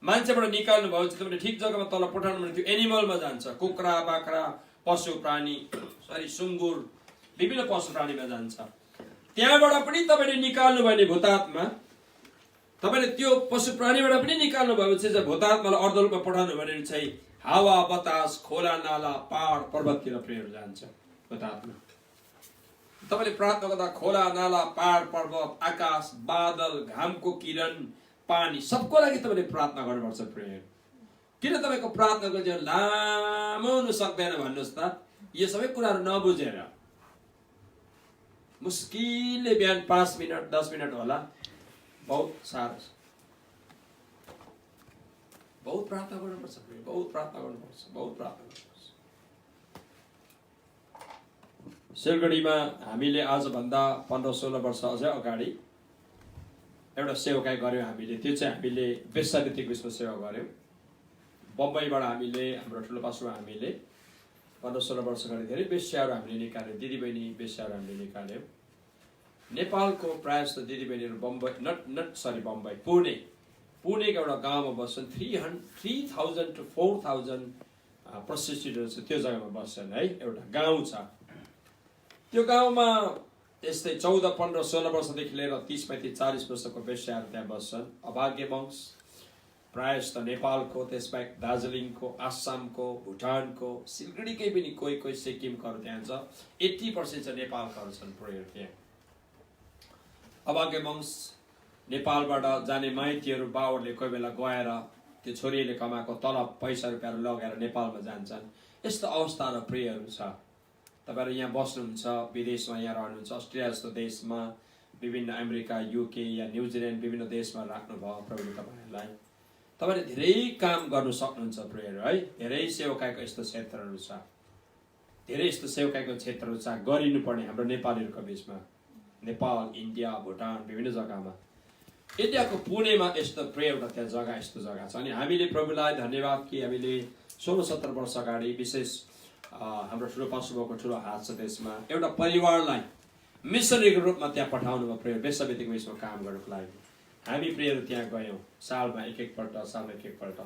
S1: मान्छेबाट निकाल्नु भयो भने तपाईले ठिक जग्गामा तल पठाउनु भने त्यो एनिमलमा जान्छ। कुखुरा, बाख्रा, पशु प्राणी, सुँगुर, विभिन्न पशु प्राणीमा जान्छ। त्यहाँबाट पनि तपाईले निकाल्नु भयो भने भूतात्मा, तपाईले त्यो पशु प्राणीबाट पनि निकाल्नु भएपछि चाहिँ भूतात्मालाई अर्धलोकमा पठाउनु भने चाहिँ हावा, बतास, खोला, नाला, पहाड, पर्वततिर प्रेयर जान्छ भूतात्मा। तपाईले प्रार्थना गर्दा खोला, नाला, पहाड, पर्वत, आकाश, बादल, घामको किरण, पानी, सबको लागि तपाईले प्रार्थना गर्नुपर्छ प्रेयर। किन तपाईको प्रार्थनाको जीवन लामो हुन सक्दैन भन्नुहोस् त? यो सबै कुराहरू नबुझेर मुस्किलले बिहान 5 मिनट 10 मिनट होला, बहुत साह्रो छ। बहुत प्रार्थना गर्नुपर्छ प्रेयर, बहुत प्रार्थना गर्नुपर्छ, बहुत प्रार्थना गर्नुपर्छ। सिलगढीमा हामीले आजभन्दा 15-16 वर्ष अझै अगाडि एउटा सेवाकाई गऱ्यौँ हामीले। त्यो चाहिँ हामीले वेश्यावृत्तिको विषयमा सेवा गऱ्यौँ। बम्बईबाट हामीले, हाम्रो ठुलो पासुमा हामीले 15-16 वर्ष अगाडि धेरै वेश्याहरू हामीले निकाल्यौँ, दिदीबहिनी वेश्याहरू हामीले निकाल्यौँ। नेपालको प्रायः जस्तो दिदीबहिनीहरू बम्बई पुणेको एउटा गाउँमा बस्छन्। 3000 to 4000 प्रोस्टिट्युटहरू छ त्यो जग्गामा बस्छन् है। एउटा गाउँ छ, त्यो गाउँमा यस्तै 14, 15, 16 वर्षदेखि लिएर 30, 35, 40 वर्षको वेश्याहरू त्यहाँ बस्छन्। अभाग्य वंश प्रायः जस्तो नेपालको, त्यसबाहेक दार्जिलिङको, आसामको, भुटानको, सिलगढीकै पनि कोही सिक्किमकोहरू त्यहाँ छ। 80% चाहिँ नेपालकाहरू छन् प्रेयर त्यहाँ। अभाग्य वंश नेपालबाट जाने माइतीहरू, बाउहरूले कोही बेला गएर त्यो छोरीले कमाएको तलब पैसा रुपियाँहरू लगेर नेपालमा जान्छन्। यस्तो अवस्थाहरू प्रेयरहरू छ। तपाईहरु यहाँ बस्नुहुन्छ, विदेशमा यहाँ रहनुहुन्छ, अस्ट्रेलिया जस्तो देशमा, विभिन्न अमेरिका, युके या न्युजिल्यान्ड विभिन्न देशमा राख्नु भयो प्रभुले तपाईहरुलाई। तपाईले धेरै काम गर्न सक्नुहुन्छ प्रेयर है। धेरै सेवाकाईको यस्तो क्षेत्रहरू छ, धेरै यस्तो सेवाकाईको क्षेत्रहरू छ गरिनुपर्ने हाम्रो नेपालीहरुको बीचमा। नेपाल, इन्डिया, भुटान विभिन्न जग्गामा। इन्डियाको पुणेमा यस्तो प्रेयर एउटा त्यहाँ जग्गा यस्तो जग्गा छ। अनि हामीले प्रभुलाई धन्यवाद कि हामीले 16-17 वर्ष अगाडि विशेष हाम्रो ठुलो पशुको ठुलो हात छ त्यसमा। एउटा परिवारलाई मिसनरीको रूपमा त्यहाँ पठाउनु भयो प्रेयर, वेश्यावृत्तिको विषयमा काम गर्नको लागि। हामी प्रेयर त्यहाँ गयौँ, सालमा एक पल्ट।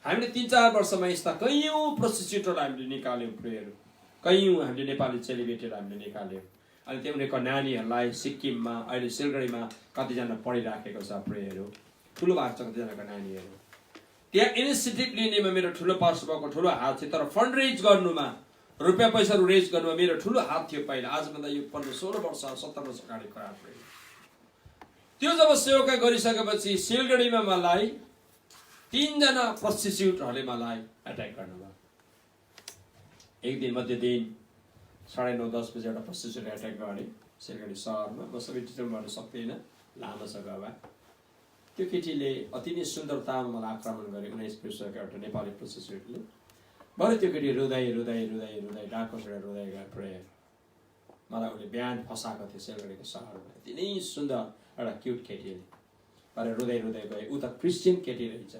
S1: हामीले 3-4 वर्षमा यस्ता कैयौँ प्रोस्टिट्युटरलाई हामीले निकाल्यौँ प्रेयर। कैयौँ हामीले नेपाली चेलीबेटीलाई हामीले निकाल्यौँ। अनि त्यो उनीहरूको नानीहरूलाई सिक्किममा, अहिले सिलगढीमा कतिजना पढिराखेको छ प्रेयरहरू, ठुलो भएको छ कतिजनाको नानीहरू। त्यहाँ इनिसिएटिभ लिनेमा मेरो ठुलो पास्टरको ठुलो हात थियो। तर फन्ड रेज गर्नुमा, रुपियाँ पैसाहरू रेज गर्नुमा मेरो ठुलो हात थियो पहिला। आजभन्दा यो 15-16 वर्ष 17 वर्ष अगाडि कुरा प्रेयर। त्यो जब सेवाका गरिसकेपछि सिलगढीमा मलाई 3 जना प्रोस्टिट्युटहरूले मलाई एट्याक गर्नुभयो। एक दिन मध्य दिन 9:30-10 बजे एउटा प्रोस्टिट्युटले एट्याक गरे सिलगढी सहरमा। म सबै डिटेल भन्न सक्दिनँ, लामो छ गवा। त्यो केटीले अति नै सुन्दरतामा मलाई आक्रमण गरे। 19 वर्षको एउटा नेपाली प्रोस्टिट्युटले। भरे त्यो केटी रुँदै डाको छोडेर रुँदै गयो प्रेयर। मलाई उसले बिहान फसाएको थियो सिलगढीको सहरमा। यति नै सुन्दर एउटा क्युट केटीले भरे रुँदै गयो। ऊ त क्रिस्चियन केटी रहेछ।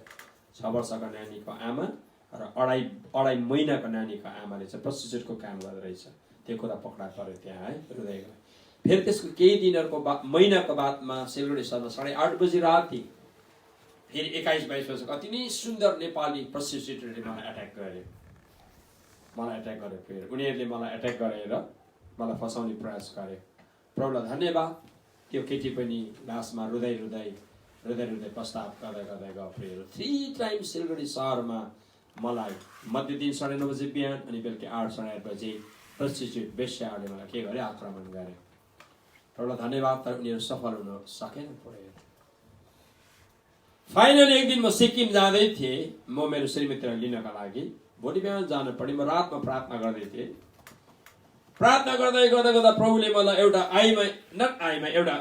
S1: 6 वर्षको नानीको आमा र अढाई महिनाको नानीको आमाले चाहिँ प्रोस्टिट्युटको काम गर्दो रहेछ। त्यो कुरा पक्रा पर्यो त्यहाँ है, रुँदै गयो। फेरि त्यसको केही दिनहरूको महिनाको बादमा सिलगढी सहरमा 8:30 बजी राति फेरि 21-22 वर्षको अति नै सुन्दर नेपाली प्रोस्टिट्युटले मलाई एट्याक गरे फेरि। उनीहरूले मलाई एट्याक गरेर मलाई फसाउने प्रयास गरे। प्रभुलाई धन्यवाद, त्यो केटी पनि लास्टमा रुँदै पस्ताव गर्दै गयो प्रेयर। 3 टाइम सिलगढी सहरमा मलाई मध्य दिन 9:30 बजे बिहान अनि बेलुकी 8 साढे 8 बजे प्रस्टिट्युट वेश्याहरूले मलाई के गरे आक्रमण गरे। प्रभुलाई धन्यवाद, तर उनीहरू सफल हुन सकेन पुरै। फाइनली एक दिन म सिक्किम जाँदै थिएँ, म मेरो श्रीमतीलाई लिनका लागि। भोलि बिहान जानु पर्ने, म रातमा प्रार्थना गर्दै थिएँ। प्रार्थना गर्दै गर्दा गर्दा प्रभुले मलाई एउटा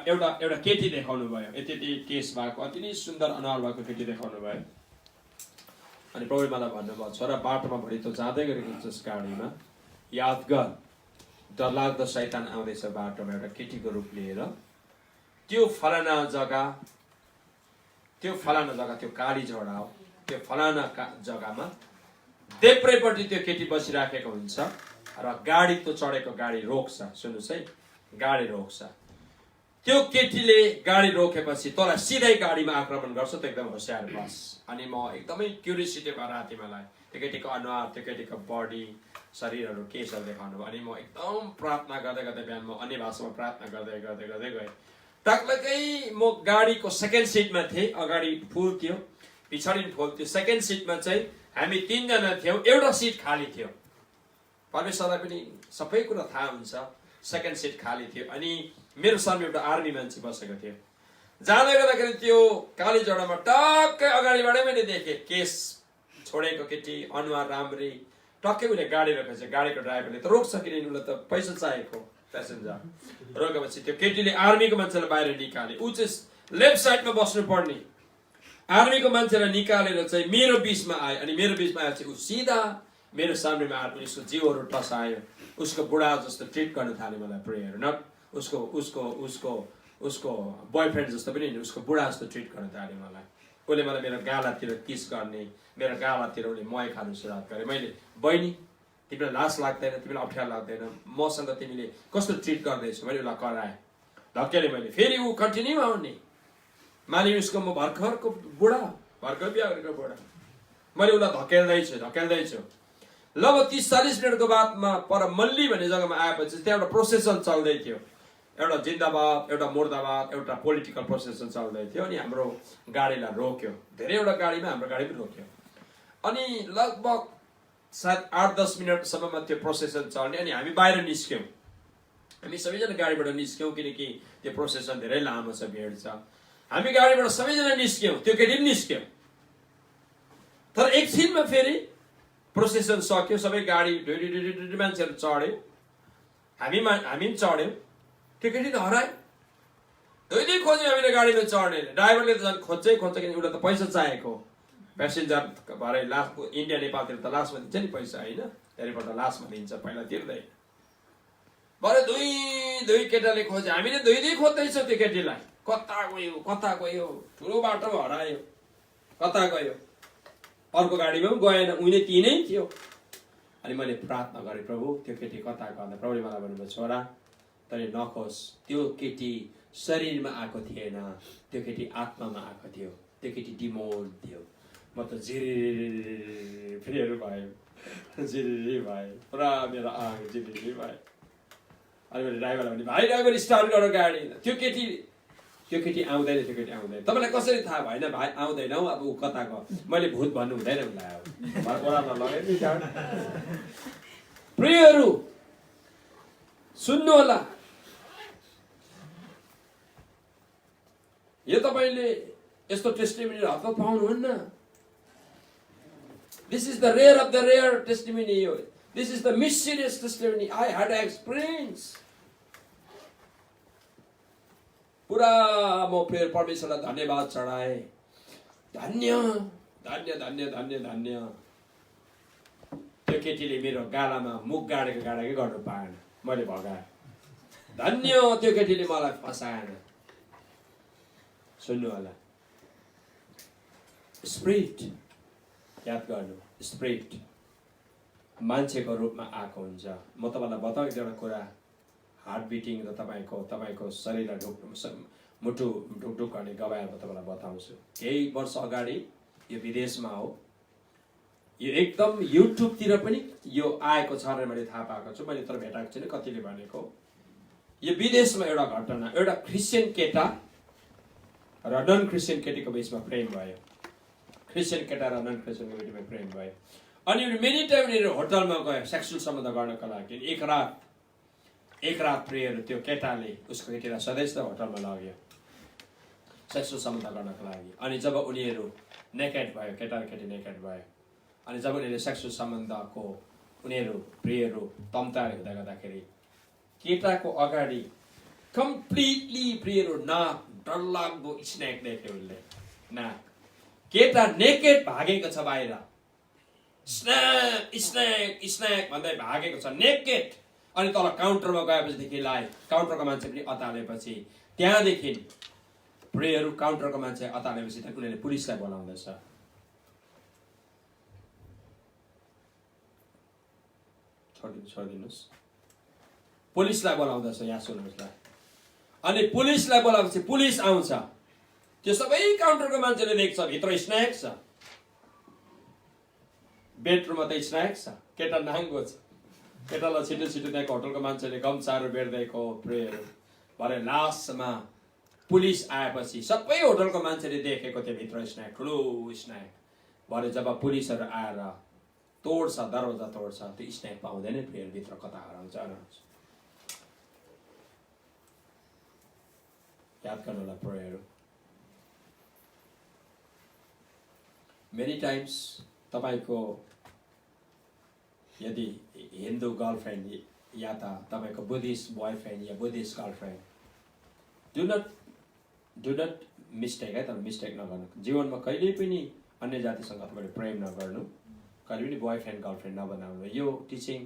S1: एउटा केटी देखाउनु भयो। यति केस भएको, अति नै सुन्दर अनुहार भएको केटी देखाउनु भयो। अनि प्रभुले मलाई भन्नुभयो, छोरा बाटोमा भोलि त जाँदै गरेको हुन्छस् गाडीमा, याद गर डरलाग्दो शैतान आउँदैछ बाटोमा एउटा केटीको रूप लिएर। त्यो फलाना जग्गा त्यो काली झोडा हो। त्यो फलाना जग्गामा देब्रेपट्टि त्यो केटी बसिराखेको हुन्छ र गाडी त्यो चढेको गाडी रोक्छ। सुन्नुहोस् है, गाडी रोक्छ। त्यो केटीले गाडी रोकेपछि तँलाई सिधै गाडीमा आक्रमण गर्छ, त एकदम होसियार बस। अनि म एकदमै क्युरियोसिटी भएर आथेँ मलाई त्यो केटीको अनुहार, त्यो केटीको बडी, शरीरहरू केसहरू देखाउनु भयो। अनि म एकदम प्रार्थना गर्दै गर्दै बिहान म अन्य भाषामा प्रार्थना गर्दै गर्दै गर्दै गएँ। टक्कै म गाडीको सेकेन्ड सिटमा थिएँ। अगाडि फुल थियो, पछाडि फुल थियो। सेकेन्ड सिटमा चाहिँ हामी 3 जना थियौँ, एउटा सिट खाली थियो। परमेश्वरलाई पनि सबै कुरा थाहा हुन्छ। सेकेन्ड सिट खाली थियो। अनि मेरो सामने एउटा आर्मी मान्छे बसेको थियो। जाँदै गर्दाखेरि त्यो काली झोडामा टक्कै अगाडिबाटै मैले देखेँ केस छोडेको केटी, अनुहार राम्री। टक्कै उसले गाडी रोकेछ। गाडीको ड्राइभरले त रोक्छ, किनभने उसलाई त पैसा चाहिएको प्यासेन्जर। रोकेपछि त्यो केटीले आर्मीको मान्छेलाई बाहिर निकाले। ऊ चाहिँ लेफ्ट साइडमा बस्नु पर्ने, आर्मीको मान्छेलाई निकालेर चाहिँ मेरो बिचमा आयो। अनि मेरो बिचमा आएपछि ऊ सिधा मेरो सामनेमा आएर उसको जिउहरू टसायो। उसको बुढा जस्तो ट्रिट गर्न थाल्यो मलाई। प्रेयर नट उसको उसको उसको उसको बोयफ्रेन्ड जस्तो पनि होइन, उसको बुढा जस्तो ट्रिट गर्न थाल्यो मलाई। उसले मलाई मेरो गालातिर किस गर्ने, मेरो गालातिर उसले मय खानु सुरुवात गरे। मैले, बहिनी तिमीलाई लाज लाग्दैन, तिमीलाई अप्ठ्यारो लाग्दैन, मसँग तिमीले कस्तो ट्रिट गर्दैछौ? मैले उसलाई कराएँ, धक्केले। मैले फेरि ऊ कन्टिन्यू आउने। मानिलिनु उसको म भर्खर बिहा गरेको बुढा। मैले उसलाई धकेल्दैछु। ल अब 30-40 मिनटको बादमा पर मल्ली भन्ने जग्गामा आएपछि त्यहाँ एउटा प्रोसेसन चल्दै थियो। एउटा जिन्दाबाद, एउटा मुर्दाबाद, एउटा पोलिटिकल प्रोसेसन चल्दै थियो। अनि हाम्रो गाडीलाई रोक्यो। धेरैवटा गाडीमा हाम्रो गाडी पनि रोक्यो। अनि लगभग सायद 8-10 मिनटसम्ममा त्यो प्रोसेसन चल्ने। अनि हामी बाहिर निस्क्यौँ। हामी सबैजना गाडीबाट निस्क्यौँ, किनकि त्यो प्रोसेसन धेरै लामो छ, भिड छ। हामी गाडीबाट सबैजना निस्क्यौँ, त्यो केटी पनि निस्क्यौँ। तर एकछिनमा फेरि प्रोसेसन सक्यो, सबै गाडी मान्छेहरू चढ्यो, हामी पनि चढ्यौँ। त्यो केटी त हरायो। दुई खोज्यौँ हामीले गाडीमा चढ्ने। ड्राइभरले त झन् खोज्छ, किनकि उसलाई त पैसा चाहिएको। प्यासेन्जर भरे लास्ट इन्डिया नेपालतिर त लास्टमा दिन्छ नि पैसा, होइन? धेरैपल्ट लास्टमा दिन्छ, पहिला तिर्दैन। भरे दुई केटाले खोज्यो, हामीले दुई खोज्दैछौँ त्यो केटीलाई। कता गयो, ठुलो बाटो हरायो, कता गयो। अर्को गाडीमा पनि गएन, उहिले तिनै थियो। अनि मैले प्रार्थना गरेँ, प्रभु त्यो केटी कता गयो? प्रभुले मलाई भन्नुभयो, छोरा तैँले नखोज, त्यो केटी शरीरमा आएको थिएन, त्यो केटी आत्मामा आएको थियो। त्यो केटी डिमोन थियो। म त जिरिरी भयो, पुरा मेरो आँग जिरिरी भयो। अनि मैले ड्राइभरलाई भने, भाइ ड्राइभर स्टार्ट गर गाडी। त्यो केटी आउँदैन। तपाईँलाई कसरी थाहा भएन? भाइ आउँदैन हौ, अब ऊ कता गयो? मैले भूत भन्नु हुँदैन उसलाई, अब ओह्रालो लगाइ। प्रियहरू सुन्नु होला, यो तपाईँले यस्तो टेस्टिमनी हतपत पाउनुहुन्न। This is the rare of the rare testimony. This is the mysterious testimony I had experienced. पुरा म फेरि परमेश्वरलाई धन्यवाद चढाएँ। धन्य धन्य धन्य धन्य धन्य। त्यो केटीले मेरो गालामा मुख गाडेको गर्नु पाएन, मैले भगाएँ। धन्य त्यो केटीले मलाई फसाएन। सुन्नु होला, स्पिरिट याद गर्नु, स्पिरिट मान्छेको रूपमा आएको हुन्छ। म तपाईँलाई बताउँ एउटा कुरा, हार्ट बिटिङ र तपाईँको शरीरलाई मुटु ढुकढुक गर्ने गवाएर म तपाईँलाई बताउँछु। केही वर्ष अगाडि यो विदेशमा हो, यो एकदम युट्युबतिर पनि यो आएको छ भनेर मैले थाहा पाएको छु। मैले तर भेटाएको छैन, कतिले भनेको। यो विदेशमा एउटा घटना, एउटा क्रिस्चियन केटा र नन क्रिस्चियन केटीको बिचमा प्रेम भयो। क्रिस्चियन केटा र नन क्रिस्चियनको बिचमा प्रेम भयो। अनि मेनी टाइम उनीहरू होटलमा गयो सेक्सुअल सम्बन्ध गर्नको लागि। एक रात प्रेयर त्यो केटाले उसको केटीलाई सधैँ होटलमा लग्यो सेक्सुअल सम्बन्ध गर्नको लागि। अनि जब उनीहरू नेकेड भयो, केटा र केटी नेकेड भयो, अनि जब उनीहरूले सेक्सुअल सम्बन्धको उनीहरू प्रेयरहरू तम्ताएर हुँदा गर्दाखेरि केटाको अगाडि कम्प्लिटली प्रेयरहरू नाक डरलाग्दो स्न्याक देख्यो उसले। नाक केटा नेकेड भागेको छ बाहिर, स्न्याक स्न्याक स्न्याक भन्दै भागेको छ नेकेड। अनि तल काउन्टरमा गएपछिदेखिलाई काउन्टरको मान्छे पनि अतालेपछि त्यहाँदेखि प्रेयरहरू काउन्टरको मान्छे अतालेपछि उनीहरूले पुलिसलाई बोलाउँदैछ। छोडिदिनुहोस्, पुलिसलाई बोलाउँदैछ। यहाँ सुन्नुहोस् ल। अनि पुलिसलाई बोलाएपछि पुलिस आउँछ, त्यो सबै काउन्टरको मान्छेले देख्छ भित्र स्न्याक छ, बेडरुममा त स्न्याक छ, केटा नाङ्गो छ, केटालाई छिटो छिटो त्यहाँको होटलको मान्छेले गम्चाहरू बेर्दैको प्रेयर भरे। लास्टमा पुलिस आएपछि सबै होटलको मान्छेले देखेको त्यो भित्र स्न्याक, ठुलो स्न्याक भरे। जब पुलिसहरू आएर तोड्छ, दरवाजा तोड्छ, त्यो स्न्याक पाउँदैन, प्रेयर भित्र कता हराउँछ। याद गर्नु होला प्रेयर। मेनी टाइम्स तपाईको यदि हिन्दू गर्लफ्रेन्ड या त तपाईको बुद्धिस्ट बोयफ्रेन्ड या Buddhist girlfriend, do not mistake है, तर मिस्टेक नगर्नु। जीवनमा कहिल्यै पनि अन्य जातिसँग तपाईले प्रेम नगर्नु, कहिले पनि बोयफ्रेन्ड गर्लफ्रेन्ड नबनाउनु। यो टिचिङ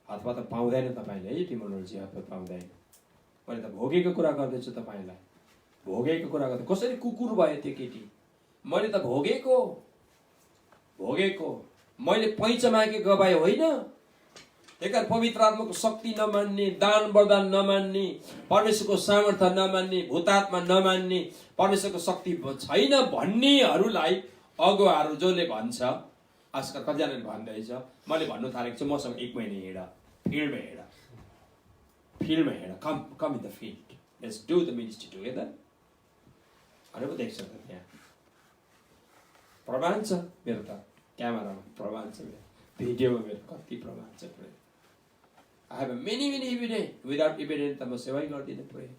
S1: हातमा त पाउँदैन तपाईले, है टिमोनोलोजी हातमा पाउँदैन। मैले त भोगेको कुरा गर्दैछु तपाईलाई, भोगेको कुरा गर्दै। कसरी कुकुर भयो त्यो केटी, मैले त भोगेको मैले पैसा मागेको भए होइन। एकार पवित्र आत्माको शक्ति नमान्ने, दान वरदान नमान्ने, परमेश्वरको सामर्थ्य नमान्ने, भूतात्मा नमान्ने, परमेश्वरको शक्ति छैन भन्नेहरूलाई अगुवाहरू जसले भन्छ, आजकल कतिजनाले भन्दैछ, मैले भन्नु थालेको छु मसँग 1 महिना हिँड, फिल्डमा हिँड, come in the field, let's do the ministry together. अरे पो देख्छ त त्यहाँ प्रमाण छ मेरो, त क्यामेरामा प्रमाण छ, मेरो भिडियोमा मेरो कति प्रमाण छ। आई हेभ मेनी इभिडेन्ट, विदाउट इभिडेन्ट त म सेवै गर्दिनँ पुरै,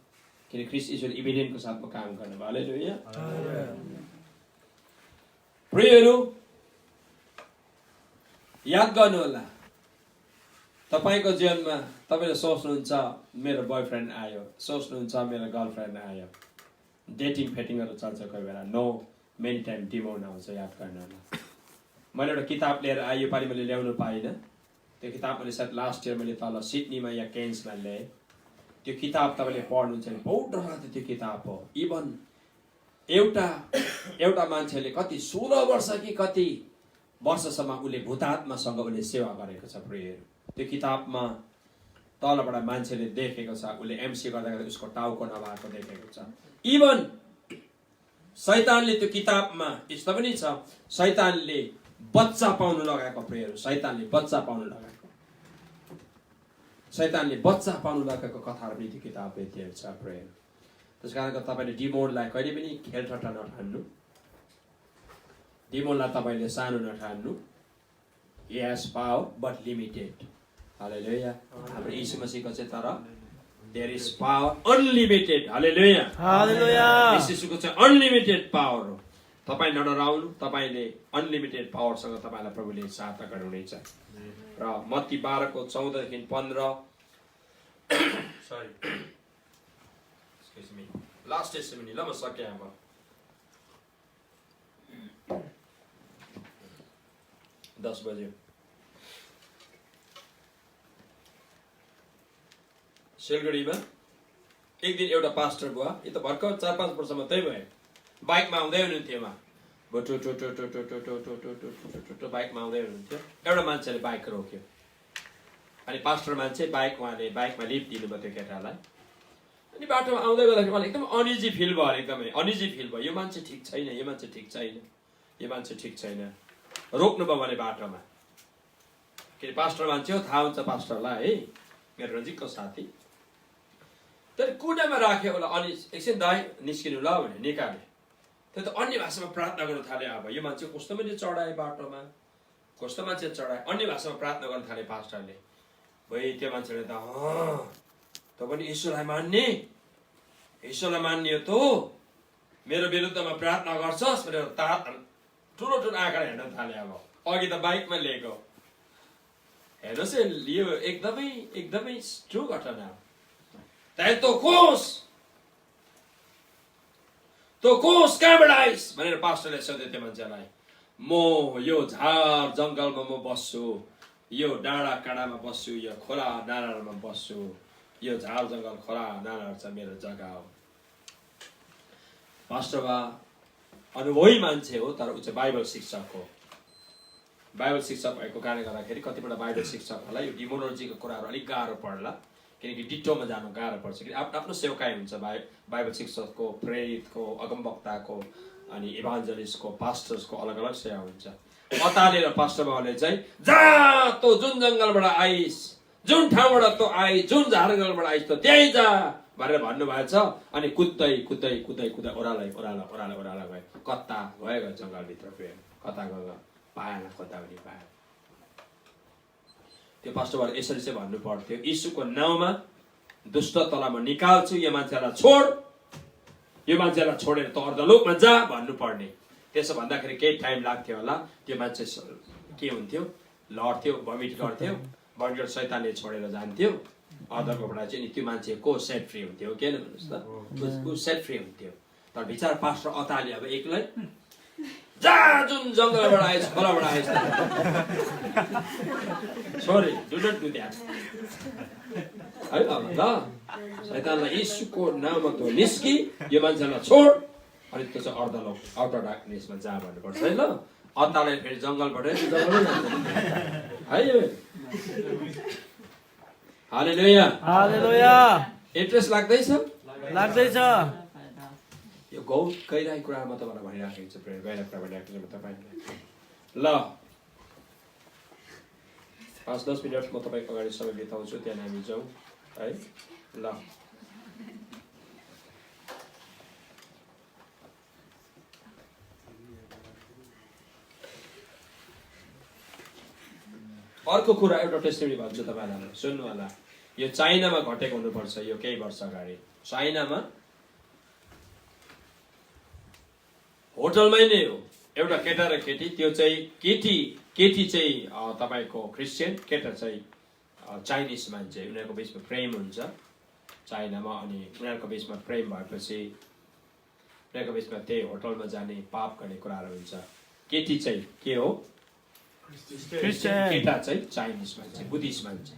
S1: किन ख्रिस्ट ईश्वर इभिडेन्टको साथमा काम गर्नु भयो। हालेलुया। प्रियहरू याद गर्नु होला, तपाईको जीवनमा तपाईले सोच्नुहुन्छ मेरो बोयफ्रेन्ड आयो, सोच्नुहुन्छ मेरो गर्लफ्रेन्ड आयो, डेटिङ फेटिङहरू चल्छ कोही बेला। नो, मेनी टाइम डिमोन आउँछ। याद गर्नु होला। मैले एउटा किताब लिएर आयो, पालि मैले ल्याउनु पाइनँ। त्यो किताब मैले सायद लास्ट इयर मैले तल सिडनीमा या केन्समा ल्याएँ। त्यो किताब तपाईँले पढ्नुहुन्छ भने बहुत डरलाग्दो त्यो किताब हो। इभन एउटा मान्छेले कति 16 वर्ष कि कति वर्षसम्म उसले भूतात्मासँग उसले सेवा गरेको छ। प्रेयर त्यो किताबमा तलबाट मान्छेले देखेको छ, उसले एमसी गर्दा गर्दा उसको टाउको नभएको देखेको छ। इभन शैतानले त्यो किताबमा यस्तो पनि छ, शैतानले बच्चा पाउनु लगाएको प्रेयर, शैतानले बच्चा पाउनु लगाएको कथाहरू पनि त्यो किताबले दिएको छ प्रेयर। त्यस कारण तपाईँले डिमोनलाई कहिले पनि खेलठट्टा नठान्नु, डिमोनलाई तपाईँले सानो नठान्नु। He has power but limited. हालेलुया। हाम्रो यीशु मसीहको चाहिँ तर there is power unlimited. हालेलुया। हालेलुया। यीशुको चाहिँ अनलिमिटेड पावर हो। तपाईँ नडराउनु, तपाईँले अनलिमिटेड पावरसँग तपाईँलाई प्रभुले सहायता गर्नुहुनेछ। र मत्ती 12 को 14 देखि 15 लास्ट टेस्टिमनी ल म सके अब 10 बज्यो। सिलगढीमा एक दिन एउटा पास्टर बुवा, यो त भर्खर 4-5 वर्ष मात्रै भयो, बाइकमा आउँदै हुनुहुन्थ्यो। बाइकमा आउँदै हुनुहुन्थ्यो। एउटा मान्छेले बाइक रोक्यो, अनि पास्टर मान्छे उहाँले बाइकमा लिफ्ट दिनुभयो त्यो केटालाई। अनि बाटोमा आउँदै गर्दाखेरि मलाई एकदम अनिजी फिल भयो, एकदमै अनिजी फिल भयो। यो मान्छे ठिक छैन, यो मान्छे ठिक छैन। रोक्नुभयो भने बाटोमा, किन पास्टर मान्छे हो, थाहा हुन्छ पास्टरलाई है, मेरो नजिकको साथी। तर कुनामा राख्यो होला, अनि एकछिन दाइ निस्किनु ल भने निकाले। त्यो त अन्य भाषामा प्रार्थना गर्न थाले। अब यो मान्छे कस्तो मैले चढाएँ बाटोमा, कस्तो मान्छे चढाएँ, अन्य भाषामा प्रार्थना गर्न थाले पास्टरले। भाइ त्यो मान्छेले त तँ पनि ईश्वरलाई मान्ने, ईश्वरलाई मान्ने हो तँ, मेरो विरुद्धमा प्रार्थना गर्छस् भनेर ठुलो ठुलो आँखा हेर्न थाले। अब अघि त बाइकमा लिएको, हेर्नुहोस् यो एकदमै एकदमै ट्रु घटना हो। तँ कोस कहाँबाट आइस भनेर पास्टरले सोध्यो त्यो मान्छेलाई। म यो झार जङ्गलमा म बस्छु, यो डाँडा काँडामा बस्छु, यो खोला नालामा बस्छु, यो झार जङ्गल खोला नालाहरू चाहिँ मेरो जग्गा हो। पास्टर बा अनुभवी मान्छे हो, तर ऊ चाहिँ बाइबल शिक्षक हो। बाइबल शिक्षक भएको कारणले गर्दाखेरि कतिपल्ट बाइबल शिक्षकहरूलाई यो डिमोनोलोजीको कुराहरू अलिक गाह्रो पर्ला, किनकि डिटोमा जानु गाह्रो पर्छ। कि आफ्नो सेवकाई हुन्छ, बाइबल शिक्षकको, प्रेरितको, अगमवक्ताको, अनि इभान्जलिस्टको, पास्टर्सको अलग अलग सेवा हुन्छ। अतालेर पास्टर बाबुले चाहिँ जा तँ जुन जङ्गलबाट आइस, जुन ठाउँबाट तँ आइस, जुन झारजङ्गलबाट आइस तँ त्यहीँ जा भनेर भन्नुभएको छ। अनि कुद्दै कुद्दै कुद्दै कुद्दै ओह्रालै गयो, कता गयो जङ्गलभित्र गयो, कता गयो पाएन, कता पनि पाएन। त्यो पास्टरबाट यसरी चाहिँ भन्नु पर्थ्यो, यीशुको नाउँमा दुष्ट तलाई म निकाल्छु, यो मान्छेलाई छोड, यो मान्छेलाई छोडेर त अर्धलोकमा जा भन्नु पर्ने। त्यसो भन्दाखेरि केही टाइम लाग्थ्यो होला, त्यो मान्छे के हुन्थ्यो, लड्थ्यो, भमिट गर्थ्यो, बर्गर शैतानले छोडेर जान्थ्यो अर्धकोबाट चाहिँ। त्यो मान्छे को सेट फ्री हुन्थ्यो, किन भन्नुहोस् त, ऊ सेट फ्री हुन्थ्यो। तर विचार पास्टर अताले अब एक्लै जा जुन जङ्गलबाट आइस, खोलाबाट आइस, sorry do not do that है। अब ल शैतानलाई यीशुको नाममा तँ निस्की, यो मान्छेलाई छोड, अनि त्यो चाहिँ अर्धलोक आउटर डार्कनेसमा जा भन्नुपर्छ है। ल अताले फेरि जङ्गलबाटै है। हालेलुया
S2: हालेलुया।
S1: इन्ट्रेस्ट लाग्दैछ?
S2: लाग्दैछ।
S1: यो गइरहेको कुरा म तपाईँलाई भनिराखेको छु, गइरहेको कुरा भनिराखेको छु म तपाईँलाई। ल 5-10 मिनट म तपाईँको अगाडि समय बिताउँछु, त्यहाँ हामी जाउँ है। ल अर्को कुरा एउटा टेस्टिमनी भन्छु तपाईँलाई, सुन्नु होला। यो चाइनामा घटेको हुनुपर्छ, यो केही वर्ष अगाडि चाइनामा होटलमै नै हो, एउटा केटा र केटी, त्यो चाहिँ केटी चाहिँ तपाईँको क्रिस्चियन, केटा चाहिँ चाइनिज मान्छे। उनीहरूको बिचमा प्रेम हुन्छ चाइनामा, अनि उनीहरूको बिचमा प्रेम भएपछि उनीहरूको बिचमा त्यही होटलमा जाने पाप गर्ने कुराहरू हुन्छ। केटी चाहिँ के हो, केटा चाहिँ चाइनिज मान्छे, बुद्धिस्ट मान्छे।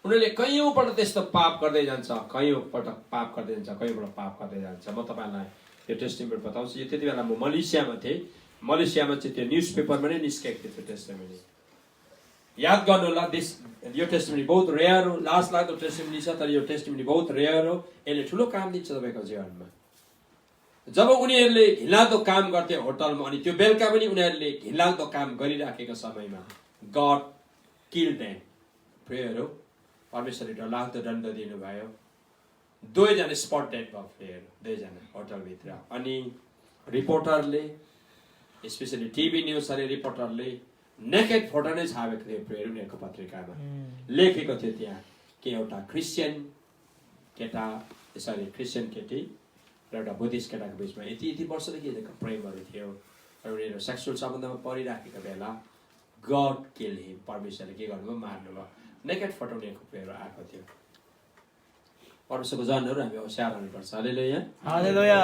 S1: उनीहरूले कैयौँपल्ट त्यस्तो पाप गर्दै जान्छ, कैयौँपल्ट पाप गर्दै जान्छ, कैयौँपल्ट पाप गर्दै जान्छ। म तपाईँलाई यो टेस्टिमनी बताउँछु। यो त्यति बेला म मलेसियामा थिएँ, मलेसियामा चाहिँ त्यो न्युज पेपरमा नै निस्केको थियो त्यो टेस्टिमनी। याद गर्नु होला, यो टेस्टिमनी बहुत रेयर हो, लाज लाग्दो टेस्टिमनी छ, तर यो टेस्टिमनी बहुत रेयर हो। यसले ठुलो काम दिन्छ तपाईँको जीवनमा। जब उनीहरूले घिनलाग्दो काम गर्थे होटलमा, अनि त्यो बेलुका पनि उनीहरूले घिनलाग्दो काम गरिराखेको समयमा गड किल देम। प्रेयर हो, परमेश्वरले डरलाग्दो दण्ड दिनुभयो। 2जना स्पट डेड भयो, प्रेयर 2जना होटलभित्र। अनि रिपोर्टरले, स्पेसली टिभी न्युजहरूले, रिपोर्टरले नेकेड फोटो नै छापेको थियो प्रेयर उनीहरूको पत्रिकामा। लेखेको थियो त्यहाँ कि एउटा क्रिस्चियन केटा, सरी क्रिस्चियन केटी र एउटा बुद्धिस्ट केटाको बिचमा यति वर्षदेखि प्रेमहरू थियो, र उनीहरू सेक्सुअल सम्बन्धमा परिराखेको बेला गड किल हिम, परमेश्वरले के गर्नुभयो, मार्नुभयो। नेकेड फोटो उनीहरूको प्रेयर आएको थियो। परमेश्वरको जनहरू हामी होसियार हुनुपर्छ। हालेलुया
S2: हालेलुया।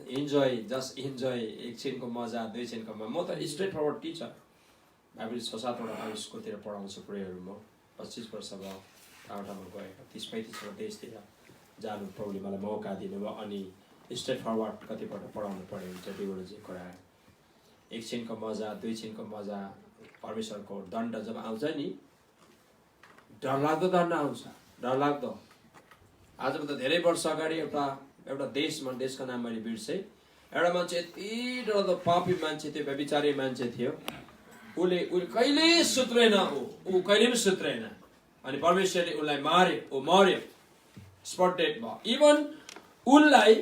S1: इन्जोय, जस्ट इन्जोय, एकछिनको मजा, 2 छिनको मजा। म त स्ट्रेट फरवर्ड टिचर, हामी 6-7वटा स्कुलतिर पढाउँछु प्रेयर। म 25 वर्ष भयो ठाउँमा गएको, 30-35वटा देशतिर जानु प्रभुले मलाई मौका दिनुभयो। अनि स्ट्रेट फरवर्ड कतिपल्ट पढाउनु पऱ्यो हुन्छ डिभोलोजी कुरा। एकछिनको मजा, 2 छिनको मजा, परमेश्वरको दण्ड जब आउँछ नि, डरलाग्दो दण्ड आउँछ, डरलाग्दो। आजभन्दा धेरै वर्ष अगाडि एउटा देशको नाम मैले बिर्सेँ, एउटा मान्छे यति डरलाग्दो पापी मान्छे थियो, व्यभिचारी मान्छे थियो। उसले कहिले सुत्रेन, ऊ कहिले पनि सुत्रेन। अनि परमेश्वरले उसलाई मार्यो, ऊ मर्यो, स्पट डेड भयो। इभन उसलाई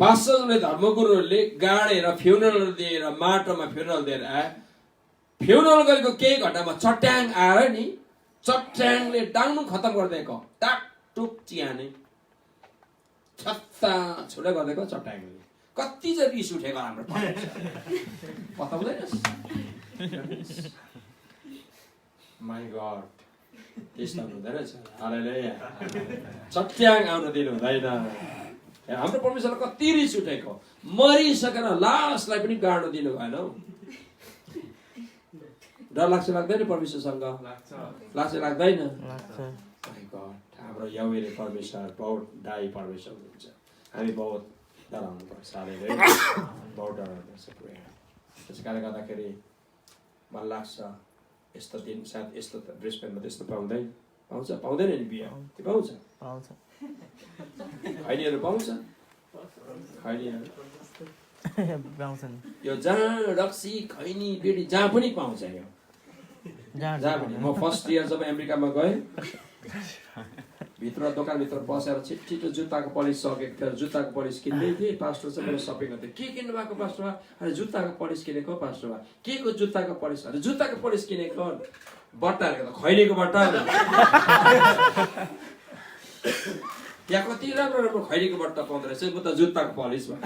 S1: पास्टरले धर्मगुरुहरूले गाडेर फ्युनरल दिएर माटोमा फ्युनरल दिएर आए। फ्युनरल गरेको केही घण्टामा चट्याङ आएर नि चट्याङले डाङ्नु खतम गरिदिएको टाकटुक चिहाने छत्ता छुटा गरिदिएको चट्याङले। कति चाहिँ रिस उठेको हाम्रो बताउँदैन। माई गॉड त्यस्तो हुँदैन रहेछ। हालेलुया चट्याङ आउन दिनु हुँदैन। हाम्रो परमेश्वरलाई कति रिस उठेको मरिसकेर लासलाई पनि गाड्न दिनु भएन हौ। डर लाग्छ लाग्दैन परमेश्वरसँग? लाग्छ लाग्दैन? हाम्रो यहोवाले परमेश्वर बहुत दाई परमेश्वर हुनुहुन्छ। हामी बहुत डराउनु पर्छ। बहुत डराउनु पर्छ। त्यस कारणले गर्दाखेरि मलाई लाग्छ यस्तो दिन सायद यस्तो ब्रिस्बेनमा त्यस्तो पाउँछ पाउँदैन नि बिहा त्यो पाउँछ खैनीहरू पाउँछ खैनीहरू यो जहाँ रक्सी खैनी बेडी जहाँ पनि पाउँछ। यो जहाँ पनि म फर्स्ट इयर जब अमेरिकामा गएँ भित्र दोकानभित्र बसेर छिटो जुत्ताको पलिस सकेको थियो। जुत्ताको पलिस किन्दै थिएँ। पास्टर चाहिँ मेरो सपिङ गर्थेँ। के किन्नु भएको पास्टर? अरे जुत्ताको पलिस किनेको पास्टर। के को जुत्ताको पलिस? अरे जुत्ताको पलिस किनेको। बट्टाहरूको त खैनीको बट्टा। त्यहाँ कति राम्रो राम्रो खैनीको बट्टा पाउँदो रहेछ। म त जुत्ताको पलिस भयो।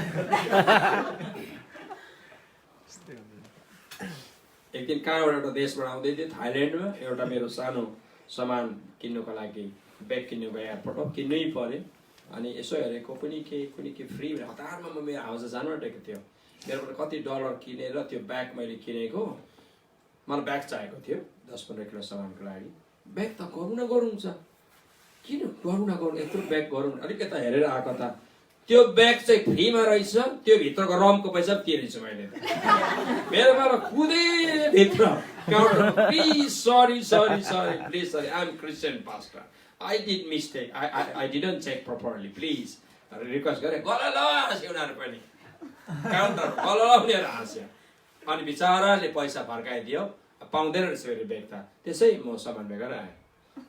S1: एक दिन कहाँबाट एउटा देशबाट आउँदै थिएँ थाइल्यान्डमा। एउटा मेरो सानो सामान किन्नुको लागि ब्याग किन्नु गएँ एयरपोर्टमा। किन्नै पर्यो। अनि यसो हेरेको कुनै के फ्री हतारमा म मेरो हाउस जानु आँटेको थियो। मेरोबाट कति डलर किनेर त्यो ब्याग मैले किनेको। मलाई ब्याग चाहिएको थियो 10-15 किलो सामानको लागि। ब्याग त गरौँ छ। किन गरौँ यत्रो ब्याग गरौँ अलिक यता हेरेर आएको त त्यो ब्याग चाहिँ फ्रीमा रहेछ। त्यो भित्रको रमको पैसा तिरेछु मैले। मेरोमा कुदे भित्र please sorry please sorry I am Christian pastor I did mistake. I didn't check properly. Please. Request गरेँ गलल हाँस्यो उनीहरू पनि काउन्टर गलल लिएर हाँस्यो। अनि बिचाराले पैसा फर्काइदियो। पाउँदैन रहेछ फेरि ब्याग त। त्यसै म सामान बेगर आएँ।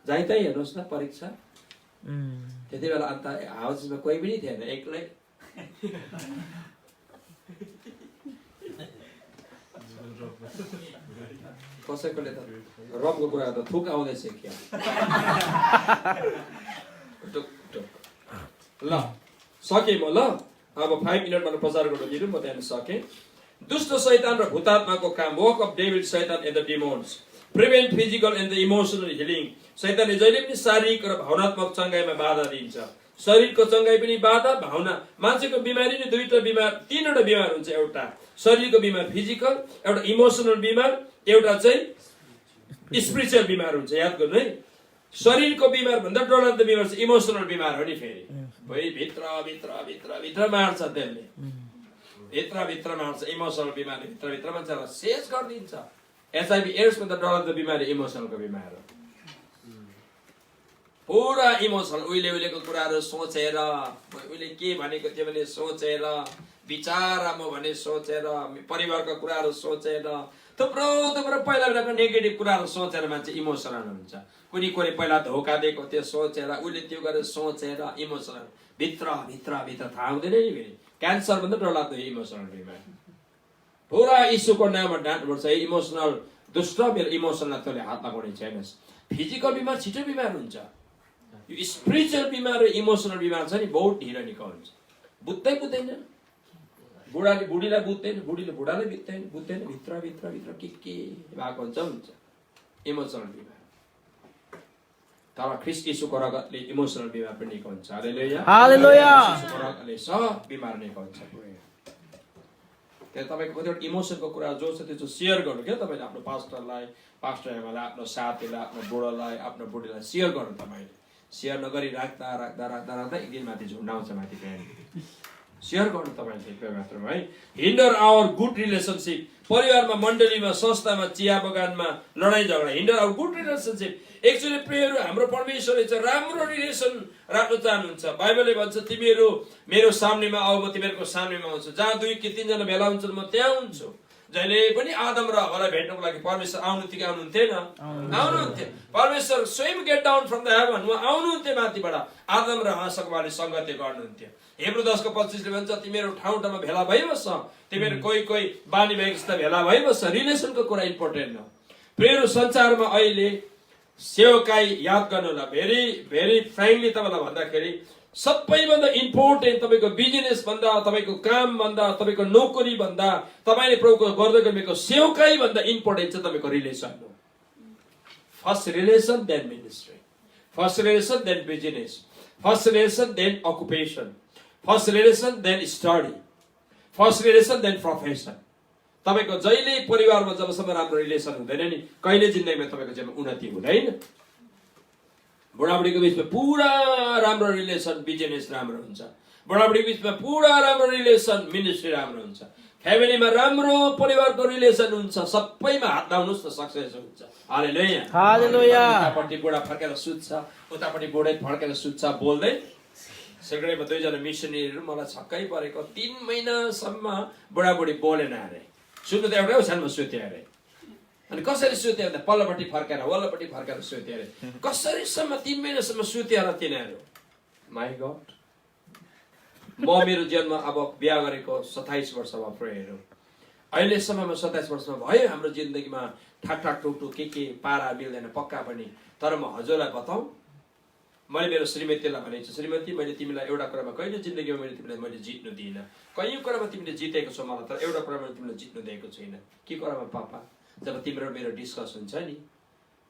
S1: जाइ त हेर्नुहोस् न परीक्षा। त्यति बेला अन्त हाउसमा कोही पनि थिएन एक्लै। कसैकोले त रमको कुरा त थुक आउँदैछ क्या। ल सकेँ म। ल अब 5 मिनटमा प्रचार गर्न दिनु म त्यहाँ सकेँ। दुष्ट शैतान र भूतात्माको काम वर्क अफ डेभिड शैतान and the डिमोन्स prevent physical and the emotional healing. शैतानले जहिले पनि शारीरिक र भावनात्मक चङ्गाइमा बाधा दिन्छ। शरीरको चङ्गाइ पनि बाधा भावना। मान्छेको बिमारी नै तीनवटा बिमार हुन्छ। एउटा शरीरको बिमार फिजिकल, एउटा इमोसनल बिमार, एउटा चाहिँ स्पिरिचुअल बिमार हुन्छ। याद गर्नु है। शरीरको बिमार भन्दा डरलाग्दो बिमार चाहिँ इमोसनल बिमार हो नि। फेरि भित्र मार्छ त्यसले। भित्र मार्छ इमोसनल बिमारले भित्र मान्छेलाई शेष गरिदिन्छ। HIV एड्स भन्दा डरलाग्दो बिमारी इमोसनलको बिमार हो। पुरा इमोसनल उहिलेको कुराहरू सोचेर उहिले के भनेको थियो भने सोचेर विचार म भने सोचेर परिवारको कुराहरू सोचेर थुप्रो पहिलाको नेगेटिभ कुराहरू सोचेर मान्छे इमोसनल हुन्छ। कुनै पहिला धोका दिएको त्यो सोचेर उहिले त्यो गरेर सोचेर इमोसनल भित्र थाहा हुँदैन नि। फेरि क्यान्सर भन्दा डरलाग्दो इमोसनल बिमार। पुरा यीशुको नाममा डाँट्नुपर्छ। इमोसनल दुष्ट मेरो इमोसनलाई तैँले हात लगाउने छैनस्। फिजिकल बिमार छिटो बिमार हुन्छ। यो स्पिरिचुअल बिमार र इमोसनल बिमार छ नि बहुत ढिलो निको हुन्छ। बुझ्दैन। बुढीलाई बुझ्दैन। बुढीले बुढालाई बुझ्दैन। भित्र के भएको हुन्छ इमोसनल बिमार। तर ख्रीष्ट यीशुको रगतले इमोसनल बिमार पनि निको हुन्छ। हालेलुया
S2: हालेलुया।
S1: यीशुको रगतले सब बिमार निको हुन्छ। त्यहाँ तपाईँको कतिवटा इमोसनको कुरा जो छ त्यो चाहिँ सेयर गर्नु क्या। तपाईँले आफ्नो पास्टरलाई आफ्नो साथीलाई आफ्नो बुढोलाई आफ्नो बुढीलाई सेयर गर्नु। तपाईँले सेयर नगरी राख्दा एक दिन माथि झुन्डाउँछ माथि प्यान। सेयर गर्नु तपाईँले मात्रमा है। Hinder our good relationship. परिवारमा मण्डलीमा संस्थामा चिया बगानमा लडाइँ झगडा hinder our good relationship. Actually प्रेयरहरू हाम्रो परमेश्वरले चाहिँ राम्रो रिलेसन राख्न चाहनुहुन्छ। बाइबलले भन्छ तिमीहरू मेरो सामनेमा आऊ म तिमीहरूको सामनेमा आउँछु। जहाँ 2 कि 3 जना भेला हुन्छन् म त्यहाँ हुन्छु। जहिले पनि आदम र हवालाई भेट्नको लागि परमेश्वर आउनुहुन्थ्यो कि आउनुहुन्थेन? आउनुहुन्थ्यो। परमेश्वर स्वयं get down from the heaven, उहाँ आउनुहुन्थ्यो माथिबाट, आदम र हवासँग उहाँले संगति गर्नुहुन्थ्यो। हिब्रू 10:25 ले भन्छ तिमीहरू ठाउँ ठाउँमा भेला भइबस्छ, तिमीहरू कोही कोही बानी भएको जस्तो भेला भइबस्छ। रिलेसनको कुरा इम्पोर्टेन्ट हो। प्रियहरू, संसारमा अहिले सेवकाई याद गर्नुहोला, भेरी भेरी फ्रेङ्कली तपाईँलाई भन्दाखेरि सबैभन्दा इम्पोर्टेन्ट तपाईँको बिजनेस भन्दा, तपाईँको काम भन्दा, तपाईँको नोकरी भन्दा, तपाईँले प्रभुको गर्दै गरेको सेवकाई भन्दा इम्पोर्टेन्ट चाहिँ तपाईँको रिलेसन हो। First relation then ministry, first relation then business, first relation then occupation, first relation then study, first relation then profession. तपाईँको जहिले परिवारमा जबसम्म राम्रो रिलेसन हुँदैन नि, कहिले जिन्दगीमा तपाईँको जीवनमा उन्नति हुँदैन। बुढाबुढीको बिचमा पुरा राम्रो रिलेसन, बिजनेस राम्रो हुन्छ। बुढाबुढीको बिचमा पुरा राम्रो रिलेसन, मिनिस्ट्री राम्रो हुन्छ। फ्यामिलीमा राम्रो परिवारको रिलेसन हुन्छ, सबैमा हात लाउनुहोस् न, सक्सेस हुन्छ। हालेलुया,
S2: हालेलुया।
S1: उतापट्टि बुढा फर्केर सुत्छ, उतापट्टि बुढै फर्केर सुत्छ, बोल्दै। सिलगढीमा 2 जना मिसनरीहरू मलाई छक्कै परेको, 3 महिनासम्म बुढाबुढी बोलेन अरे। सुत्नु त एउटै ओछ्यानमा सुत्यो अरे। अनि कसरी सुत्यो भन्दा पल्लोपट्टि फर्केर वल्लोपट्टि फर्केर सुत्यो अरे। कसरीसम्म 3 महिनासम्म सुत्यो र तिनीहरू। माई गॉड, म मेरो जीवनमा अब बिहा गरेको 27 वर्ष भयो प्रेयरहरू। अहिलेसम्ममा 27 वर्षमा भयो हाम्रो जिन्दगीमा ठाकठाक टुकटुक के पारा मिल्दैन पक्का पनि। तर म हजुरलाई बताऊँ, मैले मेरो श्रीमतीलाई भनेको छु, श्रीमती मैले तिमीलाई एउटा कुरामा कहिले जिन्दगीमा मैले जित्नु दिइनँ। कयौँ कुरामा तिमीले जितेको छौ मलाई, तर एउटा कुरामा तिमीले जित्नु दिएको छैन। के कुरामा पापा? जब तिम्रो मेरो डिस्कस हुन्छ नि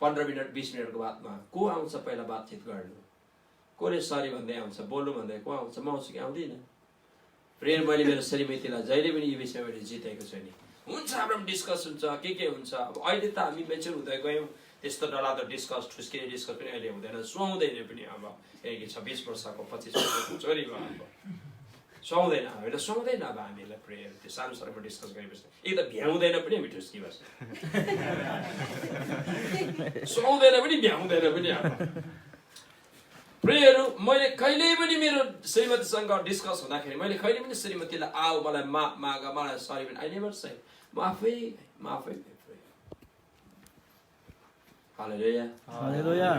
S1: 15 मिनट 20 मिनटको बादमा, को आउँछ पहिला बातचित गर्नु, कसले सरी भन्दै आउँछ, बोल्नु भन्दै को आउँछ? म आउँछु कि आउँदिनँ? प्रेम मैले मेरो श्रीमतीलाई जहिले पनि यो विषयमा मैले जितेको छु नि। हुन्छ हाम्रो डिस्कस हुन्छ, के हुन्छ। अब अहिले त हामी मेच्योर हुँदै गयौँ, त्यस्तो डरलाग्दो डिस्कस, ठुस्किने डिस्कस पनि अहिले हुँदैन, सुहाउँदैन पनि। अब 26 वर्षको 25 वर्षको छोरी भयो, अब सुहाउँदैन, हामीलाई सुहाउँदैन। अब हामीलाई प्रेयर त्यो सानो सानोमा डिस्कस गरेपछि एक त भ्याउँदैन पनि, हामी ठुस्किबस्छ, सुहाउँदैन पनि भ्याउँदैन पनि। अब प्रेयरहरू मैले कहिले पनि मेरो श्रीमतीसँग डिस्कस हुँदाखेरि मैले कहिले पनि श्रीमतीलाई आऊ मलाई माफ माग, मलाई सरी पनि, आई नेभर से। म आफै हालेलुया,
S2: हालेलुया।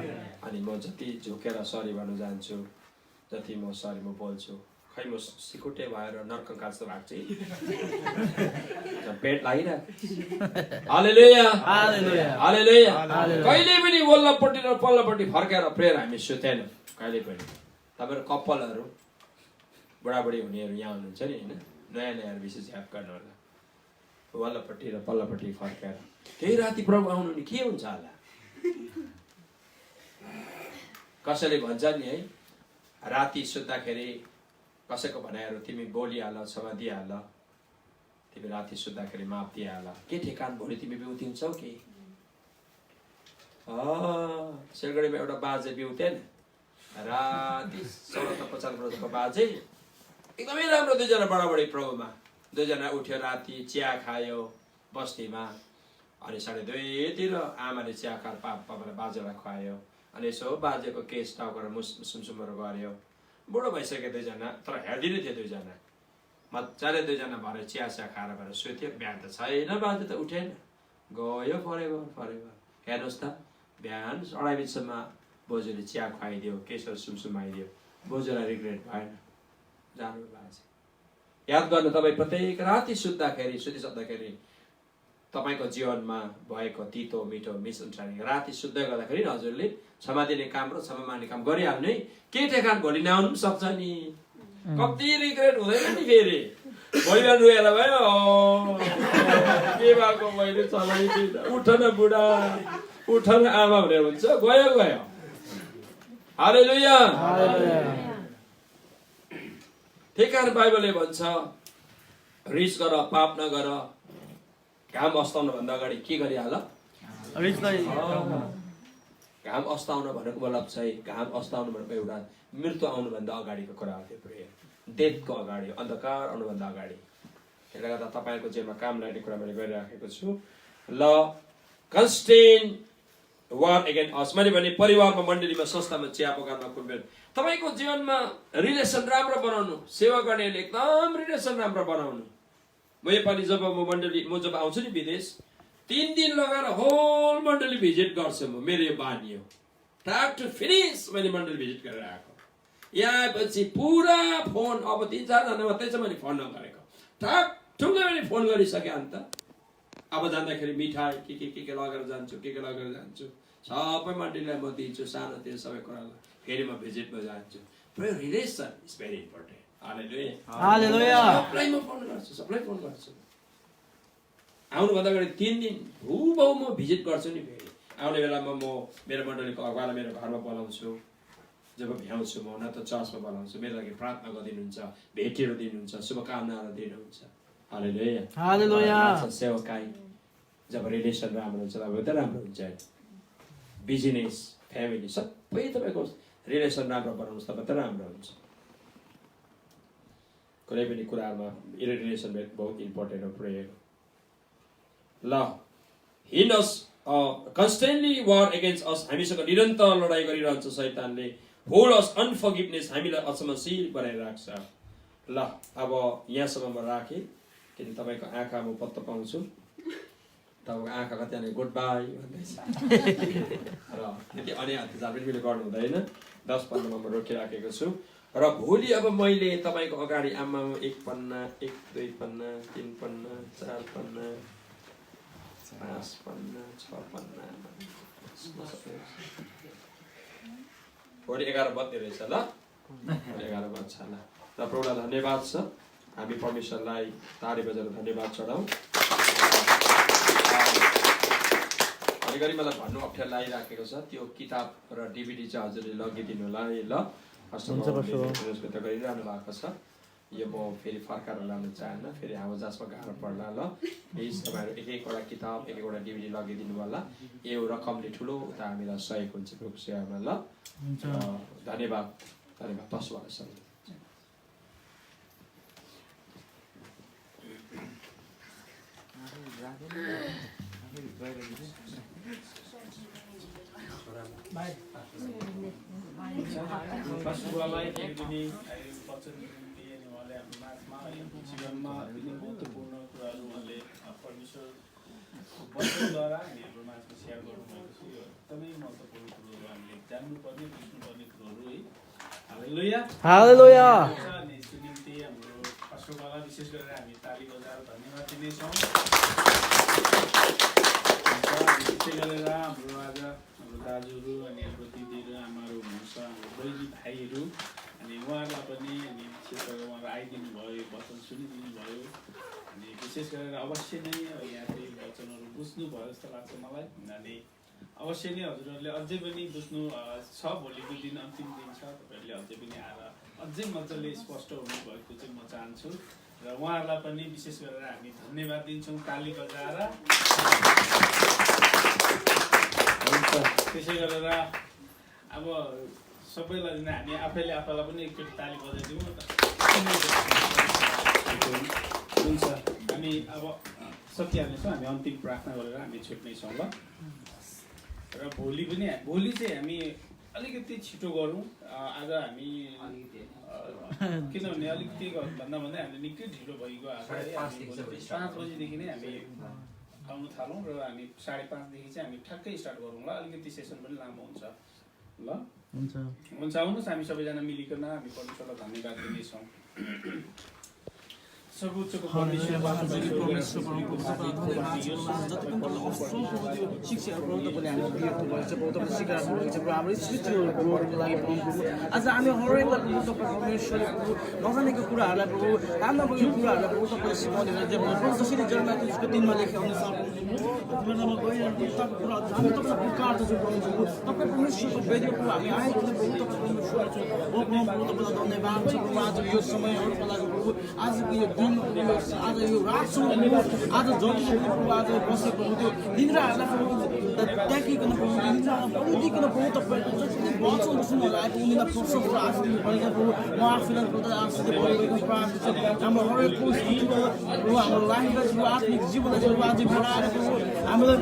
S1: अनि म जति झुकेर सरी भन्न जान्छु, जति म सरी म बोल्छु, खै म सिकुटे भएर नर्क काट्छु भाग्छु, पेट लागिरहेको। हालेलुया,
S2: हालेलुया,
S1: हालेलुया। कहिले पनि वल्लोपट्टि र पल्लोपट्टि फर्केर प्रेयर हामी सुतेन कहिले पनि। तपाईँहरू कपालहरू बुढाबुढी हुनेहरू यहाँ हुनुहुन्छ नि होइन, नयाँ नयाँ विशेष याद गर्नु होला। वल्लोपट्टि र पल्लोपट्टि फर्केर केही राति प्रभु आउनु नि के हुन्छ होला। कसैले भन्छ नि है, राति सुत्दाखेरि कसैको भनाइहरू तिमी बोलिहाल, क्षमा दिइहाल, तिमी राति सुत्दाखेरि माफ दिइहाल, के ठेकान भोलि तिमी बिउती हुन्छौ कि? सिलगढीमा एउटा बाजे बिउतेन, राति 50 वर्षको बाजे, एकदमै राम्रो। 2 जना बडाबडी प्रभुमा, 2 जना उठ्यो, राति चिया खायो बस्तीमा, अनि 2:30 तिर आमाले चिया खाएर पापालाई बाजेलाई खुवायो। अनि यसो बाजेको केस टाउको सुमसुमहरू गऱ्यो। बुढो भइसक्यो 2 जना, तर हेर्दै थियो 2 जना, मजाले 2 जना भएर चिया खाएर भएर सुत्यो। बिहान त छैन, बाजे त उठेन, गयो फरेभर। हेर्नुहोस् त, बिहान 2:30 बजीसम्म बोजूले चिया खुवाइदियो, केसहरू सुमसुमाइदियो, बोजूलाई रिग्रेट भएन, जानु बाजे। याद गर्नु, तपाईँ प्रत्येक राति सुतिसक्दाखेरि तपाईँको जीवनमा भएको तितो मिठो मिसअन्डरस्ट्यान्डिङ राति सुत्दै गर्दाखेरि हजुरले क्षमा दिने काम र क्षमा माग्ने काम गरिहाल्नु है। के ठेकान भोलि नआउनु पनि सक्छ नि, कति रिग्रेट हुँदैन नि। फेरि भोलि बिहान रोएर भयो, के भएको मैले चलाइदिन, उठ न बुढा, उठ न आमा भनेर हुन्छ, गयो। हालेलुया। त्यही कारण बाइबलले भन्छ रिस गर, पाप नगर, घाम अस्ताउनु भन्दा अगाडि के गरिहाल? घाम अस्ताउन भनेको मतलब चाहिँ, घाम अस्ताउनु भनेको एउटा मृत्यु आउनुभन्दा अगाडिको कुरा हो। त्यो प्रेयर डेथको अगाडि, अन्धकार आउनुभन्दा अगाडि। त्यसले गर्दा तपाईँको जेमा काम लाग्ने कुरा मैले गरिराखेको छु। ल, कन्स्टेन्ट वार एगेन्स्ट अस, मैले भने परिवारमा, मण्डलीमा, संस्थामा, चिया बगानमा कुनै तपाईँको जीवनमा रिलेसन राम्रो बनाउनु, सेवा गर्नेले एकदम रिलेसन राम्रो बनाउनु। म योपालि जब म जब आउँछु नि विदेश 3 दिन लगाएर होल मण्डली भिजिट गर्छु म। मेरो यो बानी हो, स्टार्ट टु फिनिस मैले मण्डली भिजिट गरेर आएको। यहाँ आएपछि पुरा फोन, अब 3-4 जना मात्रै छ मैले फोन नगरेको, ठुङ्गै मैले फोन गरिसकेँ। अन्त अब जाँदाखेरि मिठाई के लगेर जान्छु, के लगेर जान्छु, सबै मण्डलीलाई म दिन्छु, सानो त्यो सबै कुरालाई। फेरि म भिजिटमा जान्छु। Relation is very important. Hallelujah,
S2: hallelujah.
S1: सबलाई म फोन गर्छु, सबलाई फोन गर्छु। आउनुभन्दा अगाडि 3 दिन भुबाउ म भिजिट गर्छु नि। फेरि आउने बेलामा म मेरो मण्डलीको अगुवालाई मेरो घरमा बोलाउँछु, जब भ्याउँछु म, न त चर्चमा बोलाउँछु। मेरो लागि प्रार्थना गरिदिनुहुन्छ, भेटीहरू दिनुहुन्छ, शुभकामनाहरू दिनुहुन्छ। हालेलुया,
S2: हालेलुया।
S1: सेवकाई जब रिलेसन राम्रो हुन्छ तब त राम्रो हुन्छ। बिजनेस, फ्यामिली सबै तपाईँको रिलेसन राम्रो बनाउनुहोस् तब त राम्रो हुन्छ। कुनै पनि कुरामा रिलेसन बहुत इम्पोर्टेन्ट हो प्रेयरको। ल, he knows constantly war against us, हामीसँग निरन्तर लडाई गरिरहन्छ शैतानले। hold us unforgiveness, हामीलाई असमशील बनाइराख्छ। ल, अब यहाँसम्म म राखेँ, किन तपाईँको आँखा म पत्तो पाउँछु। तपाईँको आँखाको त्यहाँनिर गुड बाई भन्दैछ र त्यति अनि हातजार पनि मैले गर्नु हुँदैन। 10-15मा म रोकिराखेको छु। र भोलि अब मैले तपाईँको अगाडि आमा 1 पन्ना, 1, 2 पन्ना, 3 पन्ना, 4 पन्ना, 5 पन्ना, 6 पन्ना, भोलि 11 बज्ने रहेछ। ल, 11 बज्छ ल। र प्रभुलाई धन्यवाद छ, हामी परमेश्वरलाई ताली बजाएर धन्यवाद चढाउँ। घरिघरि मलाई भन्नु अप्ठ्यारो लागिराखेको छ, त्यो किताब र DVD चाहिँ हजुरले लगिदिनु होला है। ल, व्यवस्था गरिरहनु भएको छ। यो म फेरि फर्काएर लानु चाहन्न, फेरि हावाजासमा गाह्रो पर्ला। ल, प्लिज तपाईँहरू एक-एकवटा किताब, एक-एकवटा DVD लगिदिनु होला। यो रकमले ठुलो उता हामीलाई सहयोग हुन्छ प्रभुको सेवामा। ल, धन्यवाद, धन्यवाद। 10 वर्षसम्म
S3: पशुलाई एकदिनी वचन दिए अनि उहाँले आफ्नो माझमा जीवनमा महत्त्वपूर्ण कुराहरू उहाँले परमेश्वर वचनद्वारा हामी हाम्रो माझमा सेयर गर्नुभएको छ। यो एकदमै महत्त्वपूर्ण कुरोहरू हामीले जान्नुपर्ने, बुझ्नुपर्ने कुरोहरू है। हालेलुया,
S2: हालेलुया।
S3: अनि यसको निम्ति हाम्रो पशुलाई विशेष गरेर हामी ताली बजाएर धन्यवाद दिनेछौँ। विशेष गरेर हाम्रो आज हाम्रो दाजुहरू अनि हाम्रो दिदीहरू, आमाहरू हुनुहुन्छ, हाम्रो बहिनी भाइहरू, अनि उहाँहरूलाई पनि अनि विशेष गरेर उहाँहरू आइदिनु भयो, वचन सुनिदिनु भयो। अनि विशेष गरेर अवश्य नै यहाँ चाहिँ वचनहरू बुझ्नुभयो जस्तो लाग्छ मलाई। अनि अवश्य नै हजुरहरूले अझै पनि बुझ्नु छ। भोलिको दिन अन्तिम दिन छ, तपाईँहरूले अझै पनि आएर अझै मजाले स्पष्ट हुनुभएको चाहिँ म चाहन्छु। र उहाँहरूलाई पनि विशेष गरेर हामी धन्यवाद दिन्छौँ ताली बजाएर। त्यसै गरेर अब सबैलाई हामी आफैले आफैलाई पनि एकचोटि ताली बजाइदिउँ न त। हुन्छ, हामी अब सकिहाल्नेछौँ। हामी अन्तिम प्रार्थना गरेर हामी छुट्नेछौँ। ल, र भोलि चाहिँ हामी अलिकति छिटो गरौँ। आज हामी किनभने अलिकति भन्दा हामीले निकै ढिलो भइगयो। आज 5 बजीदेखि नै हामी आउनु थालौँ र हामी 5:30 देखि चाहिँ हामी ठ्याक्कै स्टार्ट गरौँ। ल, अलिकति सेसन पनि लामो हुन्छ। ल, हुन्छ, आउनुहोस् हामी सबैजना मिलिकन हामी परमेश्वरलाई धन्यवाद दिनेछौँ। सर्वोच्चको परमेश्वर
S2: आज हामी हरेक नजानेको कुराहरूलाई प्रभु, राम्रो भएको कुराहरूलाई प्रभु तपाईँले सिकाउने जसरी जन्माको दिनमा लेखे अनुसार तपाईँ परमेश्वरको वेदीको हामी आइकन प्रभु तपाईँ परमेश्वर छौँ। तपाईँलाई धन्यवाद छ प्रभु। आज यो समयहरूको लागि प्रभु, आजको यो दिन, आज यो रातसम्म आज जति प्रभु आज बसेको त्यो निन्द्राहरूलाई प्रभु त्यागिकन प्रभु बलिदिकन प्रभु तपाईँको जसरी वचन सुन्नुलाई आएको उनीलाई प्रशंसा आशीष भनेर प्रभु म आफूलाई प्रभु आशीष भएको प्रार्थना छ हाम्रो हरेक परिस्थितिमा प्रभु हाम्रो लाइफलाई प्रभु आत्मिक जीवनलाई प्रभु आज बढाएर प्रभु हामीलाई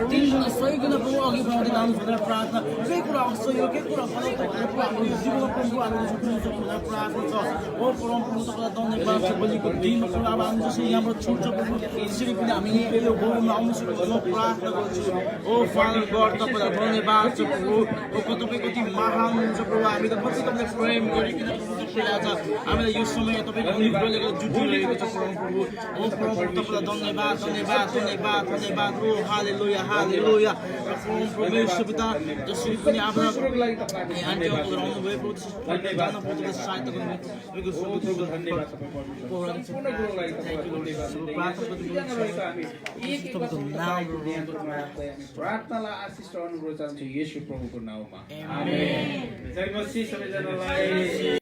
S2: तिनजना सहीकन प्रभु अघि बढाउँदै लानु भनेर प्रार्थना केही कुरा असह्य केही कुरा गलत भएको हाम्रो जीवनमा प्रभु हामीले छुट्याउनु सक्नु भनेर प्रार्थना छ ओ परम प्रभु तपाईँलाई धन्यवाद छ भोलिको दिन प्रभु अब हामी जसरी यहाँबाट छुट्छ प्रभु त्यसरी पनि हामी यो गाउँमा आउनु सक्छौँ म प्रार्थना गर्छु ओ फादर गड तपाईँलाई धन्यवाद छ प्रभु ओ तपाईँ कति महान हुनुहुन्छ प्रभु हामी त कति तपाईँलाई प्रेम गरिकन प्रभु आज हामीलाई यो समय तपाईँको अनुग्रहले जुटिरहेको छ परम प्रभु ओ परम प्रभु तपाईँलाई धन्यवाद धन्यवाद धन्यवाद धन्यवाद ओ हालेलुया हालेलुया परम प्रभु यीशु पिता जसरी पनि आफ्नो आन्टी अङ्कल रहनु भयो प्रभु जान प्रभुले सहायता गर्नु तपाईँको सबैको धन्यवाद
S3: प्रार्थनालाई आशिष र अनुग्रह चाहन्छु येशू प्रभुको नाउँमा आमेन जय मसीह सबैजनालाई